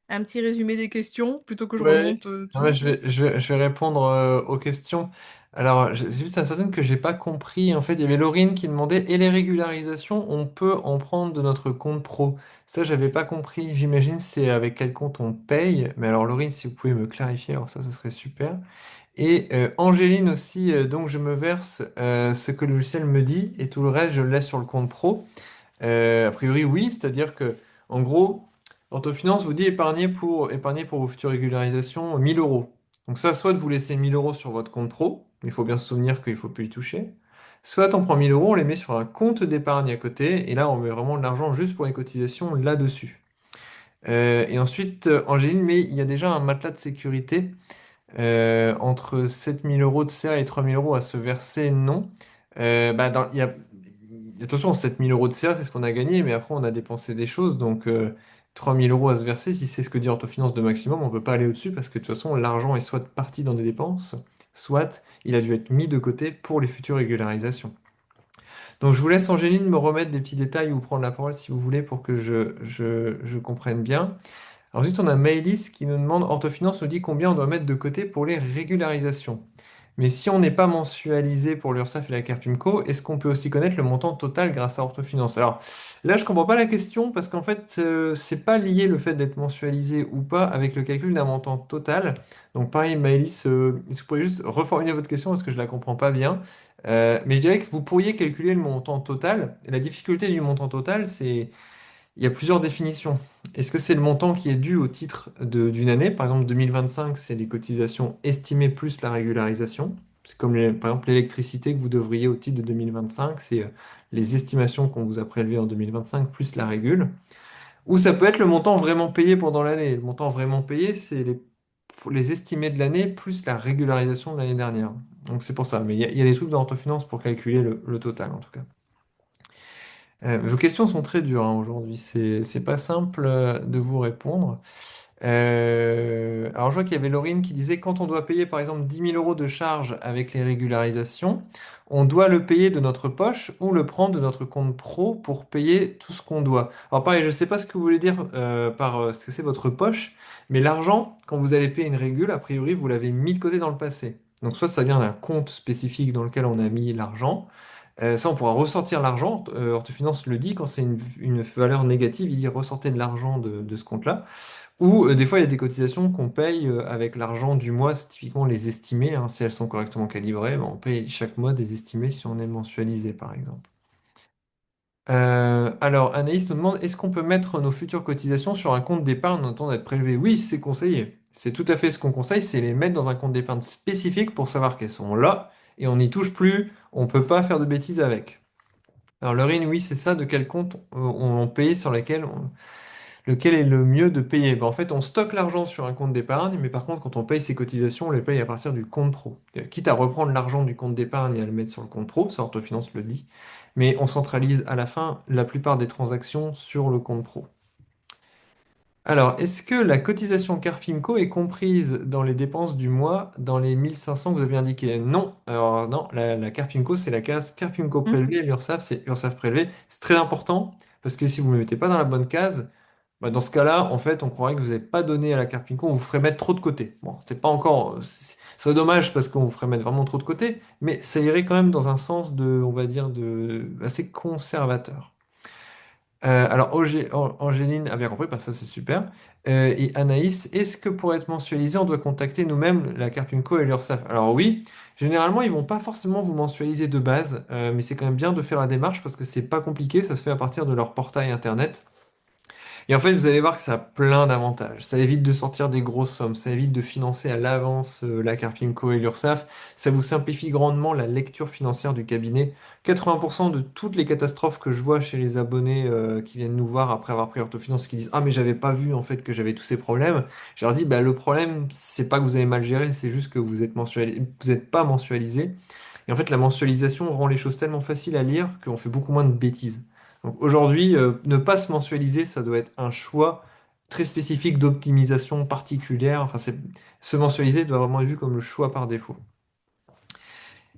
un petit résumé des questions plutôt que je Ouais, remonte ouais, tout. je vais répondre aux questions. Alors, c'est juste un certain que j'ai pas compris. En fait, il y avait Laurine qui demandait, et les régularisations, on peut en prendre de notre compte pro. Ça, j'avais pas compris. J'imagine c'est avec quel compte on paye. Mais alors, Laurine, si vous pouvez me clarifier, alors ça, ce serait super. Et Angéline aussi, donc je me verse ce que le logiciel me dit et tout le reste, je le laisse sur le compte pro. A priori, oui, c'est-à-dire que, en gros, Orthofinance vous dit épargner pour vos futures régularisations 1000 euros. Donc ça, soit de vous laisser 1000 euros sur votre compte pro, il faut bien se souvenir qu'il ne faut plus y toucher. Soit on prend 1000 euros, on les met sur un compte d'épargne à côté, et là, on met vraiment de l'argent juste pour les cotisations là-dessus. Et ensuite, Angéline, mais il y a déjà un matelas de sécurité entre 7000 euros de CA et 3000 euros à se verser, non. Attention, 7000 euros de CA, c'est ce qu'on a gagné, mais après, on a dépensé des choses. Donc, 3000 euros à se verser, si c'est ce que dit Orthofinance de maximum, on ne peut pas aller au-dessus parce que de toute façon, l'argent est soit parti dans des dépenses, soit il a dû être mis de côté pour les futures régularisations. Donc, je vous laisse, Angéline, me remettre des petits détails ou prendre la parole si vous voulez pour que je comprenne bien. Ensuite, on a Maëlys qui nous demande, Orthofinance nous dit combien on doit mettre de côté pour les régularisations. Mais si on n'est pas mensualisé pour l'URSSAF et la Carpimco, est-ce qu'on peut aussi connaître le montant total grâce à Orthofinance? Alors là, je comprends pas la question parce qu'en fait, c'est pas lié le fait d'être mensualisé ou pas avec le calcul d'un montant total. Donc pareil, Maëlys, est-ce que vous pourriez juste reformuler votre question parce que je la comprends pas bien. Mais je dirais que vous pourriez calculer le montant total. La difficulté du montant total, c'est il y a plusieurs définitions. Est-ce que c'est le montant qui est dû au titre d'une année? Par exemple, 2025, c'est les cotisations estimées plus la régularisation. C'est comme par exemple l'électricité que vous devriez au titre de 2025, c'est les estimations qu'on vous a prélevées en 2025 plus la régule. Ou ça peut être le montant vraiment payé pendant l'année. Le montant vraiment payé, c'est les estimés de l'année plus la régularisation de l'année dernière. Donc c'est pour ça. Mais il y a des trucs dans l'orthofinance pour calculer le total en tout cas. Vos questions sont très dures hein, aujourd'hui. C'est pas simple de vous répondre. Alors, je vois qu'il y avait Laurine qui disait quand on doit payer par exemple 10 000 euros de charges avec les régularisations, on doit le payer de notre poche ou le prendre de notre compte pro pour payer tout ce qu'on doit. Alors, pareil, je ne sais pas ce que vous voulez dire par ce que c'est votre poche, mais l'argent, quand vous allez payer une régule, a priori, vous l'avez mis de côté dans le passé. Donc, soit ça vient d'un compte spécifique dans lequel on a mis l'argent. Ça, on pourra ressortir l'argent. Orthofinance le dit, quand c'est une valeur négative, il dit ressortez de l'argent de ce compte-là. Ou des fois, il y a des cotisations qu'on paye avec l'argent du mois, c'est typiquement les estimés, hein, si elles sont correctement calibrées, ben, on paye chaque mois des estimés si on est mensualisé, par exemple. Alors, Anaïs nous demande, est-ce qu'on peut mettre nos futures cotisations sur un compte d'épargne en attendant d'être prélevé? Oui, c'est conseillé. C'est tout à fait ce qu'on conseille, c'est les mettre dans un compte d'épargne spécifique pour savoir qu'elles sont là et on n'y touche plus, on ne peut pas faire de bêtises avec. Alors, Laurine, oui, c'est ça, de quel compte on paye sur lequel est le mieux de payer? Ben, en fait, on stocke l'argent sur un compte d'épargne, mais par contre, quand on paye ses cotisations, on les paye à partir du compte pro. Quitte à reprendre l'argent du compte d'épargne et à le mettre sur le compte pro, ça Orthofinance le dit, mais on centralise à la fin la plupart des transactions sur le compte pro. Alors, est-ce que la cotisation Carpimco est comprise dans les dépenses du mois dans les 1500 que vous avez indiqué? Non. Alors, non, la Carpimco, c'est la case Carpimco Mmh. prélevé, l'URSSAF, c'est URSSAF prélevé. C'est très important parce que si vous ne me mettez pas dans la bonne case, Bah, dans ce cas-là, en fait, on croirait que vous n'avez pas donné à la Carpinco, on vous ferait mettre trop de côté. Bon, c'est pas encore, ce serait dommage parce qu'on vous ferait mettre vraiment trop de côté, mais ça irait quand même dans un sens de, on va dire, de assez conservateur. Alors, Angéline a bien compris, bah, ça c'est super. Et Anaïs, est-ce que pour être mensualisé, on doit contacter nous-mêmes la Carpinco et l'URSSAF? Alors oui, généralement, ils vont pas forcément vous mensualiser de base, mais c'est quand même bien de faire la démarche parce que c'est pas compliqué, ça se fait à partir de leur portail internet. Et en fait, vous allez voir que ça a plein d'avantages. Ça évite de sortir des grosses sommes, ça évite de financer à l'avance la Carpinco et l'URSSAF, ça vous simplifie grandement la lecture financière du cabinet. 80% de toutes les catastrophes que je vois chez les abonnés qui viennent nous voir après avoir pris Orthofinance, qui disent «Ah mais j'avais pas vu en fait que j'avais tous ces problèmes», je leur dis «Bah le problème, c'est pas que vous avez mal géré, c'est juste que vous êtes pas mensualisé. Et en fait, la mensualisation rend les choses tellement faciles à lire qu'on fait beaucoup moins de bêtises. Donc aujourd'hui, ne pas se mensualiser, ça doit être un choix très spécifique d'optimisation particulière. Se mensualiser doit vraiment être vu comme le choix par défaut.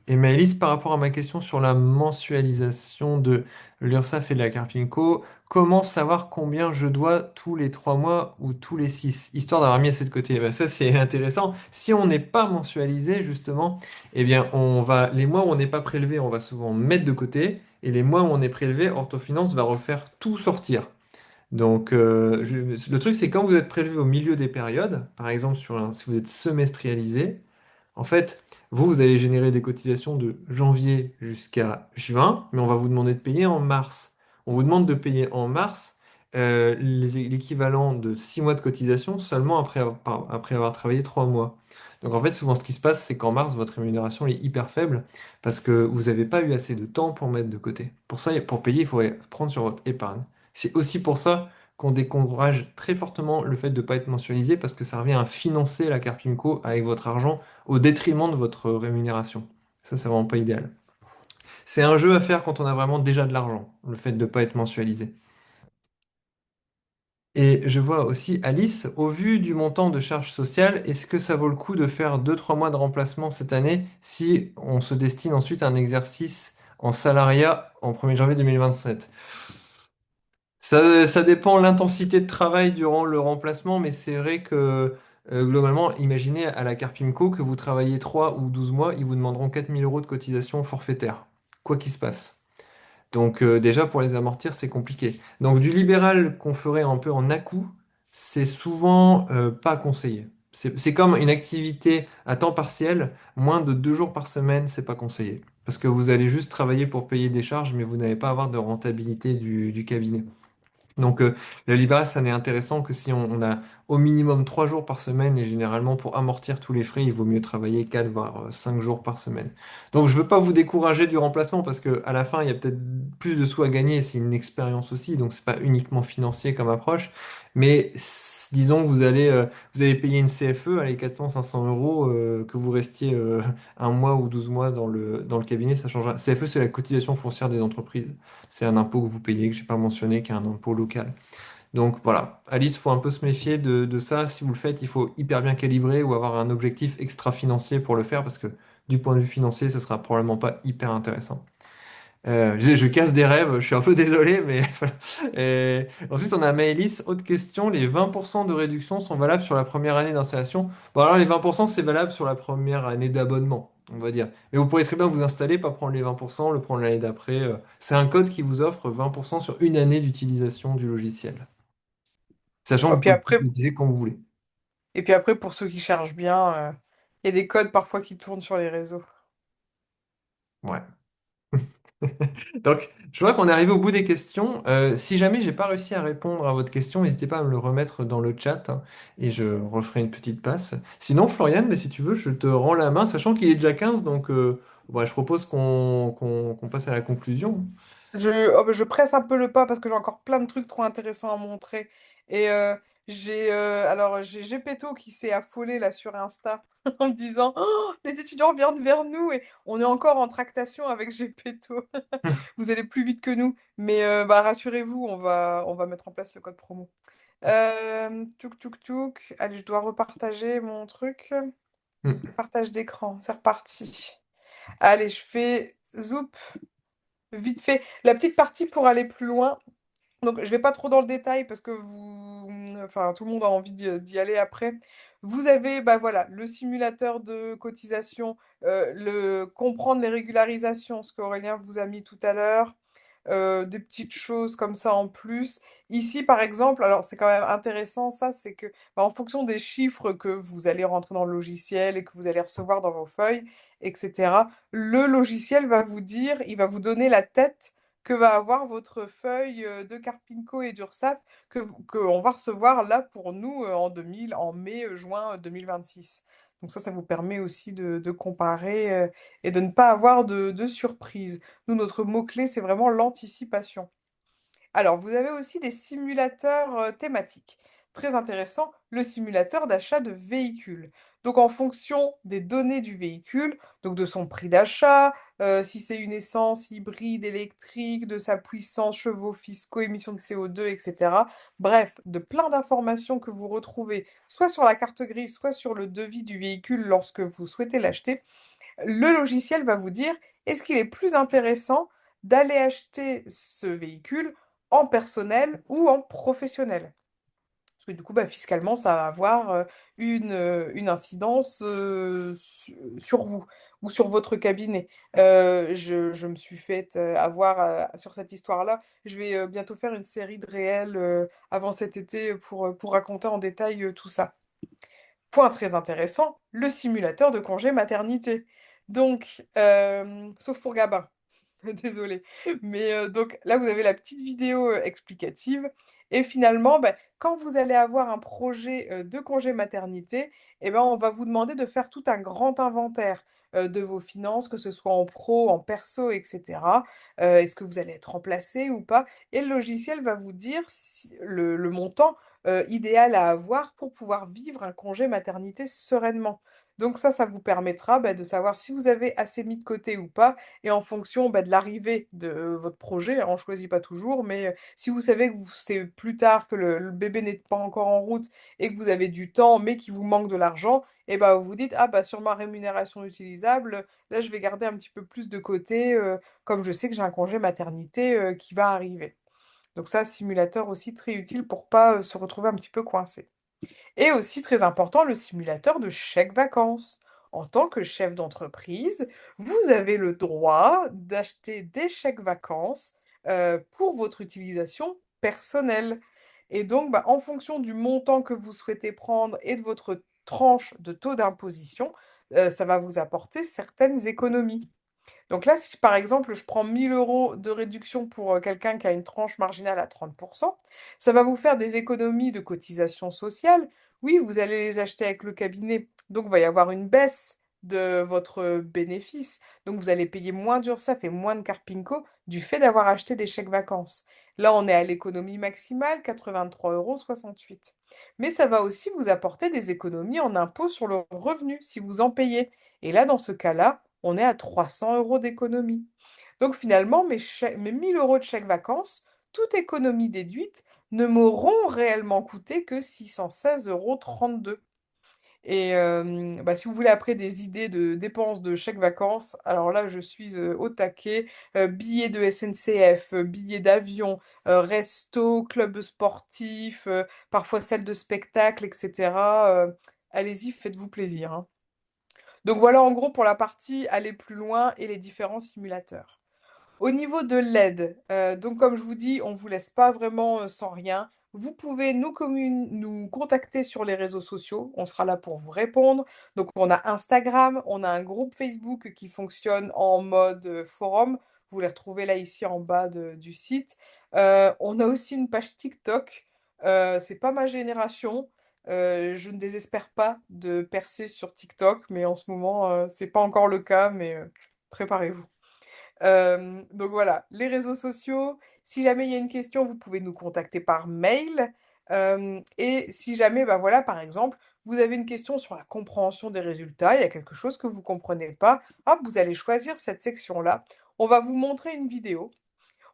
Et Maëlys, par rapport à ma question sur la mensualisation de l'URSSAF et de la Carpinco, comment savoir combien je dois tous les 3 mois ou tous les 6, histoire d'avoir mis assez de côté? Ben, ça, c'est intéressant. Si on n'est pas mensualisé, justement, eh bien, les mois où on n'est pas prélevé, on va souvent mettre de côté, et les mois où on est prélevé, Orthofinance va refaire tout sortir. Donc, le truc, c'est quand vous êtes prélevé au milieu des périodes, par exemple si vous êtes semestrialisé, en fait, vous allez générer des cotisations de janvier jusqu'à juin, mais on va vous demander de payer en mars. On vous demande de payer en mars l'équivalent de 6 mois de cotisation seulement après avoir travaillé 3 mois. Donc en fait, souvent ce qui se passe, c'est qu'en mars, votre rémunération est hyper faible parce que vous n'avez pas eu assez de temps pour mettre de côté. Pour ça, pour payer, il faudrait prendre sur votre épargne. C'est aussi pour ça qu'on décourage très fortement le fait de ne pas être mensualisé parce que ça revient à financer la Carpinco avec votre argent au détriment de votre rémunération. Ça, c'est vraiment pas idéal. C'est un jeu à faire quand on a vraiment déjà de l'argent, le fait de ne pas être mensualisé. Et je vois aussi Alice, au vu du montant de charges sociales, est-ce que ça vaut le coup de faire 2-3 mois de remplacement cette année si on se destine ensuite à un exercice en salariat en 1er janvier 2027? Ça dépend de l'intensité de travail durant le remplacement, mais c'est vrai que globalement, imaginez à la Carpimco que vous travaillez 3 ou 12 mois, ils vous demanderont 4 000 € de cotisation forfaitaire, quoi qu'il se passe. Donc déjà, pour les amortir, c'est compliqué. Donc du libéral qu'on ferait un peu en à-coup, c'est souvent pas conseillé. C'est comme une activité à temps partiel, moins de 2 jours par semaine, c'est pas conseillé. Parce que vous allez juste travailler pour payer des charges, mais vous n'allez pas avoir de rentabilité du cabinet. Donc, le libéral, ça n'est intéressant que si on a au minimum 3 jours par semaine et généralement pour amortir tous les frais, il vaut mieux travailler 4 voire 5 jours par semaine. Donc, je veux pas vous décourager du remplacement parce que à la fin, il y a peut-être plus de sous à gagner. C'est une expérience aussi, donc c'est pas uniquement financier comme approche. Mais disons que vous allez payer une CFE, allez 400-500 €, que vous restiez un mois ou 12 mois dans le cabinet, ça changera. CFE, c'est la cotisation foncière des entreprises. C'est un impôt que vous payez, que j'ai pas mentionné, qui est un impôt local. Donc voilà, Alice, faut un peu se méfier de ça. Si vous le faites, il faut hyper bien calibrer ou avoir un objectif extra-financier pour le faire, parce que du point de vue financier, ce sera probablement pas hyper intéressant. Je casse des rêves, je suis un peu désolé, mais voilà. Et ensuite, on a Maëlys. Autre question, les 20% de réduction sont valables sur la première année d'installation. Bon, alors les 20%, c'est valable sur la première année d'abonnement, on va dire. Mais vous pourrez très bien vous installer, pas prendre les 20%, le prendre l'année d'après. C'est un code qui vous offre 20% sur une année d'utilisation du logiciel. Sachant que Et vous puis pouvez après, l'utiliser quand vous voulez. pour ceux qui cherchent bien, il y a des codes parfois qui tournent sur les réseaux. Ouais. Donc, je vois qu'on est arrivé au bout des questions. Si jamais j'ai pas réussi à répondre à votre question, n'hésitez pas à me le remettre dans le chat hein, et je referai une petite passe. Sinon, Floriane, mais si tu veux, je te rends la main, sachant qu'il est déjà 15, donc je propose qu'on passe à la conclusion. Je presse un peu le pas parce que j'ai encore plein de trucs trop intéressants à montrer. Et j'ai Gepetto qui s'est affolé là sur Insta en me disant «Oh, les étudiants viennent vers nous» et on est encore en tractation avec Gepetto. Vous allez plus vite que nous, mais rassurez-vous, on va mettre en place le code promo. Tchouk tchouk tchouk. Allez, je dois repartager mon truc. Hmm, Partage d'écran, c'est reparti. Allez, je fais zoup. Vite fait, la petite partie pour aller plus loin. Donc, je vais pas trop dans le détail parce que enfin tout le monde a envie d'y aller après. Vous avez, bah, voilà, le simulateur de cotisation, le comprendre les régularisations, ce qu'Aurélien vous a mis tout à l'heure, des petites choses comme ça en plus. Ici, par exemple, alors c'est quand même intéressant ça, c'est que, bah, en fonction des chiffres que vous allez rentrer dans le logiciel et que vous allez recevoir dans vos feuilles et cetera, le logiciel va vous dire, il va vous donner la tête que va avoir votre feuille, de Carpinco et d'Urssaf qu'on va recevoir là pour nous, en mai, juin, 2026. Donc ça vous permet aussi de comparer, et de ne pas avoir de surprises. Nous, notre mot-clé, c'est vraiment l'anticipation. Alors, vous avez aussi des simulateurs thématiques. Très intéressant, le simulateur d'achat de véhicules. Donc, en fonction des données du véhicule, donc de son prix d'achat, si c'est une essence hybride, électrique, de sa puissance, chevaux fiscaux, émissions de CO2, etc. Bref, de plein d'informations que vous retrouvez soit sur la carte grise, soit sur le devis du véhicule lorsque vous souhaitez l'acheter. Le logiciel va vous dire, est-ce qu'il est plus intéressant d'aller acheter ce véhicule en personnel ou en professionnel? Parce que du coup, bah, fiscalement, ça va avoir une incidence sur vous ou sur votre cabinet. Je me suis fait avoir sur cette histoire-là. Je vais bientôt faire une série de réels avant cet été pour raconter en détail tout ça. Point très intéressant, le simulateur de congé maternité. Donc, sauf pour Gabin, désolée. Mais, donc là, vous avez la petite vidéo, explicative et finalement, bah, quand vous allez avoir un projet, de congé maternité et ben, on va vous demander de faire tout un grand inventaire, de vos finances, que ce soit en pro, en perso et cetera. Est-ce que vous allez être remplacé ou pas? Et le logiciel va vous dire si le montant idéal à avoir pour pouvoir vivre un congé maternité sereinement. Donc ça vous permettra, bah, de savoir si vous avez assez mis de côté ou pas et en fonction, bah, de l'arrivée de votre projet, hein, on choisit pas toujours, mais si vous savez que vous c'est plus tard, que le bébé n'est pas encore en route et que vous avez du temps, mais qu'il vous manque de l'argent et bah, vous vous dites: «Ah bah, sur ma rémunération utilisable, là je vais garder un petit peu plus de côté, comme je sais que j'ai un congé maternité, qui va arriver». Donc ça, simulateur aussi très utile pour pas, se retrouver un petit peu coincé. Et aussi très important, le simulateur de chèques vacances. En tant que chef d'entreprise, vous avez le droit d'acheter des chèques vacances, pour votre utilisation personnelle. Et donc, bah, en fonction du montant que vous souhaitez prendre et de votre tranche de taux d'imposition, ça va vous apporter certaines économies. Donc là, si par exemple, je prends 1 000 € de réduction pour, quelqu'un qui a une tranche marginale à 30, ça va vous faire des économies de cotisations sociales. Oui, vous allez les acheter avec le cabinet, donc il va y avoir une baisse de votre bénéfice. Donc vous allez payer moins d'URSSAF et moins de Carpinco du fait d'avoir acheté des chèques vacances. Là, on est à l'économie maximale, 83,68 €. Mais ça va aussi vous apporter des économies en impôt sur le revenu si vous en payez. Et là, dans ce cas-là, on est à 300 € d'économie. Donc finalement, mes 1 000 € de chèque vacances, toute économie déduite, ne m'auront réellement coûté que 616,32 €. Et bah, si vous voulez après des idées de dépenses de chèque vacances, alors là, je suis, au taquet. Billets de SNCF, billets d'avion, resto, club sportif, parfois salle de spectacle et cetera, allez-y, faites-vous plaisir, hein. Donc voilà en gros pour la partie aller plus loin et les différents simulateurs. Au niveau de l'aide, donc comme je vous dis, on vous laisse pas vraiment, sans rien. Vous pouvez nous contacter sur les réseaux sociaux, on sera là pour vous répondre. Donc on a Instagram, on a un groupe Facebook qui fonctionne en mode, forum. Vous les retrouvez là ici en bas du site. On a aussi une page TikTok, c'est pas ma génération, je ne désespère pas de percer sur TikTok, mais en ce moment, c'est pas encore le cas, mais, préparez-vous. Donc voilà, les réseaux sociaux, si jamais il y a une question, vous pouvez nous contacter par mail. Et si jamais, bah, voilà, par exemple, vous avez une question sur la compréhension des résultats, il y a quelque chose que vous comprenez pas, hop, vous allez choisir cette section-là. On va vous montrer une vidéo.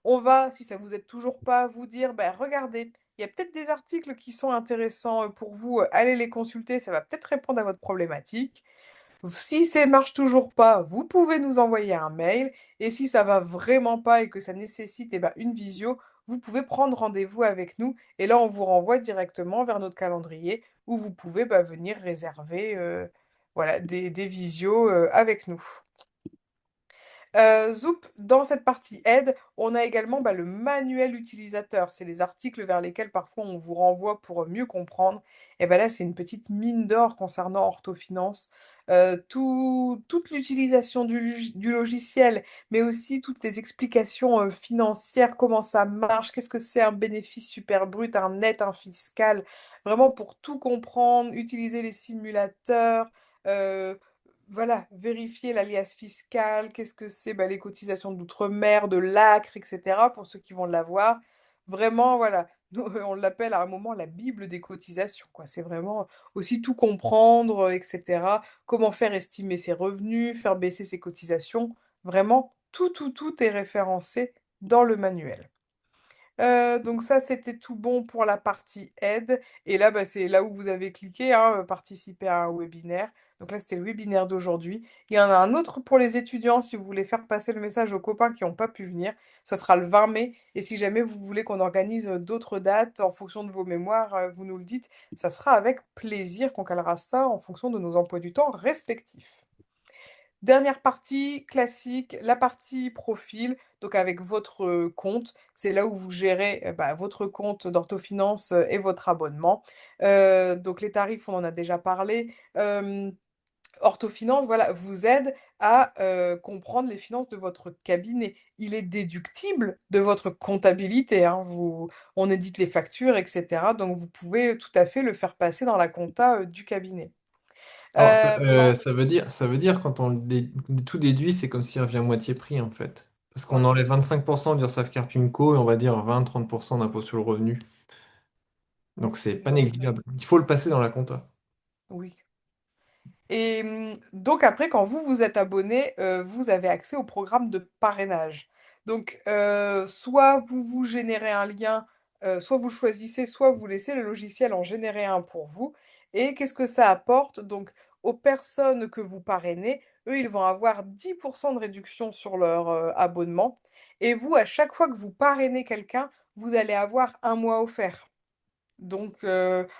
On va, si ça vous aide toujours pas, vous dire: «Bah, regardez, il y a peut-être des articles qui sont intéressants, pour vous, allez les consulter, ça va peut-être répondre à votre problématique». Si ça marche toujours pas, vous pouvez nous envoyer un mail et si ça va vraiment pas et que ça nécessite, eh ben, une visio, vous pouvez prendre rendez-vous avec nous et là, on vous renvoie directement vers notre calendrier où vous pouvez, bah, venir réserver, voilà, des visios, avec nous. Zoop, dans cette partie aide, on a également, bah, le manuel utilisateur. C'est les articles vers lesquels parfois on vous renvoie pour, mieux comprendre. Et ben là, c'est une petite mine d'or concernant Orthofinance. Toute l'utilisation du logiciel, mais aussi toutes les explications, financières, comment ça marche, qu'est-ce que c'est un bénéfice super brut, un net, un fiscal. Vraiment pour tout comprendre, utiliser les simulateurs, heu voilà, vérifier l'alias fiscal, qu'est-ce que c'est? Bah, les cotisations d'outre-mer, de l'ACRE et cetera, pour ceux qui vont l'avoir. Vraiment, voilà, nous, on l'appelle à un moment la bible des cotisations, quoi. C'est vraiment aussi tout comprendre, et cetera. Comment faire estimer ses revenus, faire baisser ses cotisations. Vraiment, tout est référencé dans le manuel. Donc ça, c'était tout bon pour la partie aide et là, bah, c'est là où vous avez cliqué, hein, participer à un webinaire. Donc là, c'était le webinaire d'aujourd'hui. Il y en a un autre pour les étudiants si vous voulez faire passer le message aux copains qui n'ont pas pu venir. Ça sera le 20 mai et si jamais vous voulez qu'on organise, d'autres dates en fonction de vos mémoires, vous nous le dites. Ça sera avec plaisir qu'on calera ça en fonction de nos emplois du temps respectifs. Dernière partie classique, la partie profil, donc avec votre, compte. C'est là où vous gérez, bah, votre compte d'orthofinance, et votre abonnement. Donc les tarifs, on en a déjà parlé. Orthofinance, voilà, vous aide à, comprendre les finances de votre cabinet. Il est déductible de votre comptabilité, hein. On édite les factures et cetera, donc vous pouvez tout à fait le faire passer dans la compta, du cabinet. Alors, Ensuite ça veut dire quand on tout déduit, c'est comme s'il revient à moitié prix en fait. Parce qu'on ouais, enlève 25% d'URSSAF Carpimco et on va dire 20-30% d'impôt sur le revenu. Donc c'est pas exactement. négligeable. Il faut le passer dans la compta. Oui. Et donc après, quand vous vous êtes abonné, vous avez accès au programme de parrainage. Donc, soit vous vous générez un lien, soit vous choisissez, soit vous laissez le logiciel en générer un pour vous. Et qu'est-ce que ça apporte? Donc, aux personnes que vous parrainez, eux, ils vont avoir 10 de réduction sur leur, abonnement. Et vous, à chaque fois que vous parrainez quelqu'un, vous allez avoir un mois offert. Donc,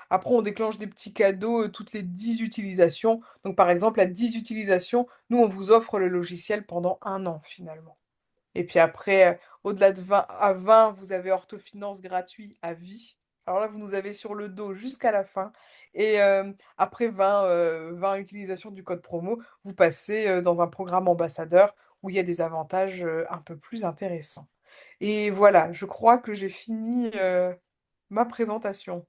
après on déclenche des petits cadeaux, toutes les 10 utilisations. Donc par exemple, à 10 utilisations, nous on vous offre le logiciel pendant 1 an finalement. Et puis après, au-delà de 20 à 20, vous avez Orthofinance gratuit à vie. Alors là, vous nous avez sur le dos jusqu'à la fin et après 20 utilisations du code promo, vous passez, dans un programme ambassadeur où il y a des avantages, un peu plus intéressants. Et voilà, je crois que j'ai fini, ma présentation.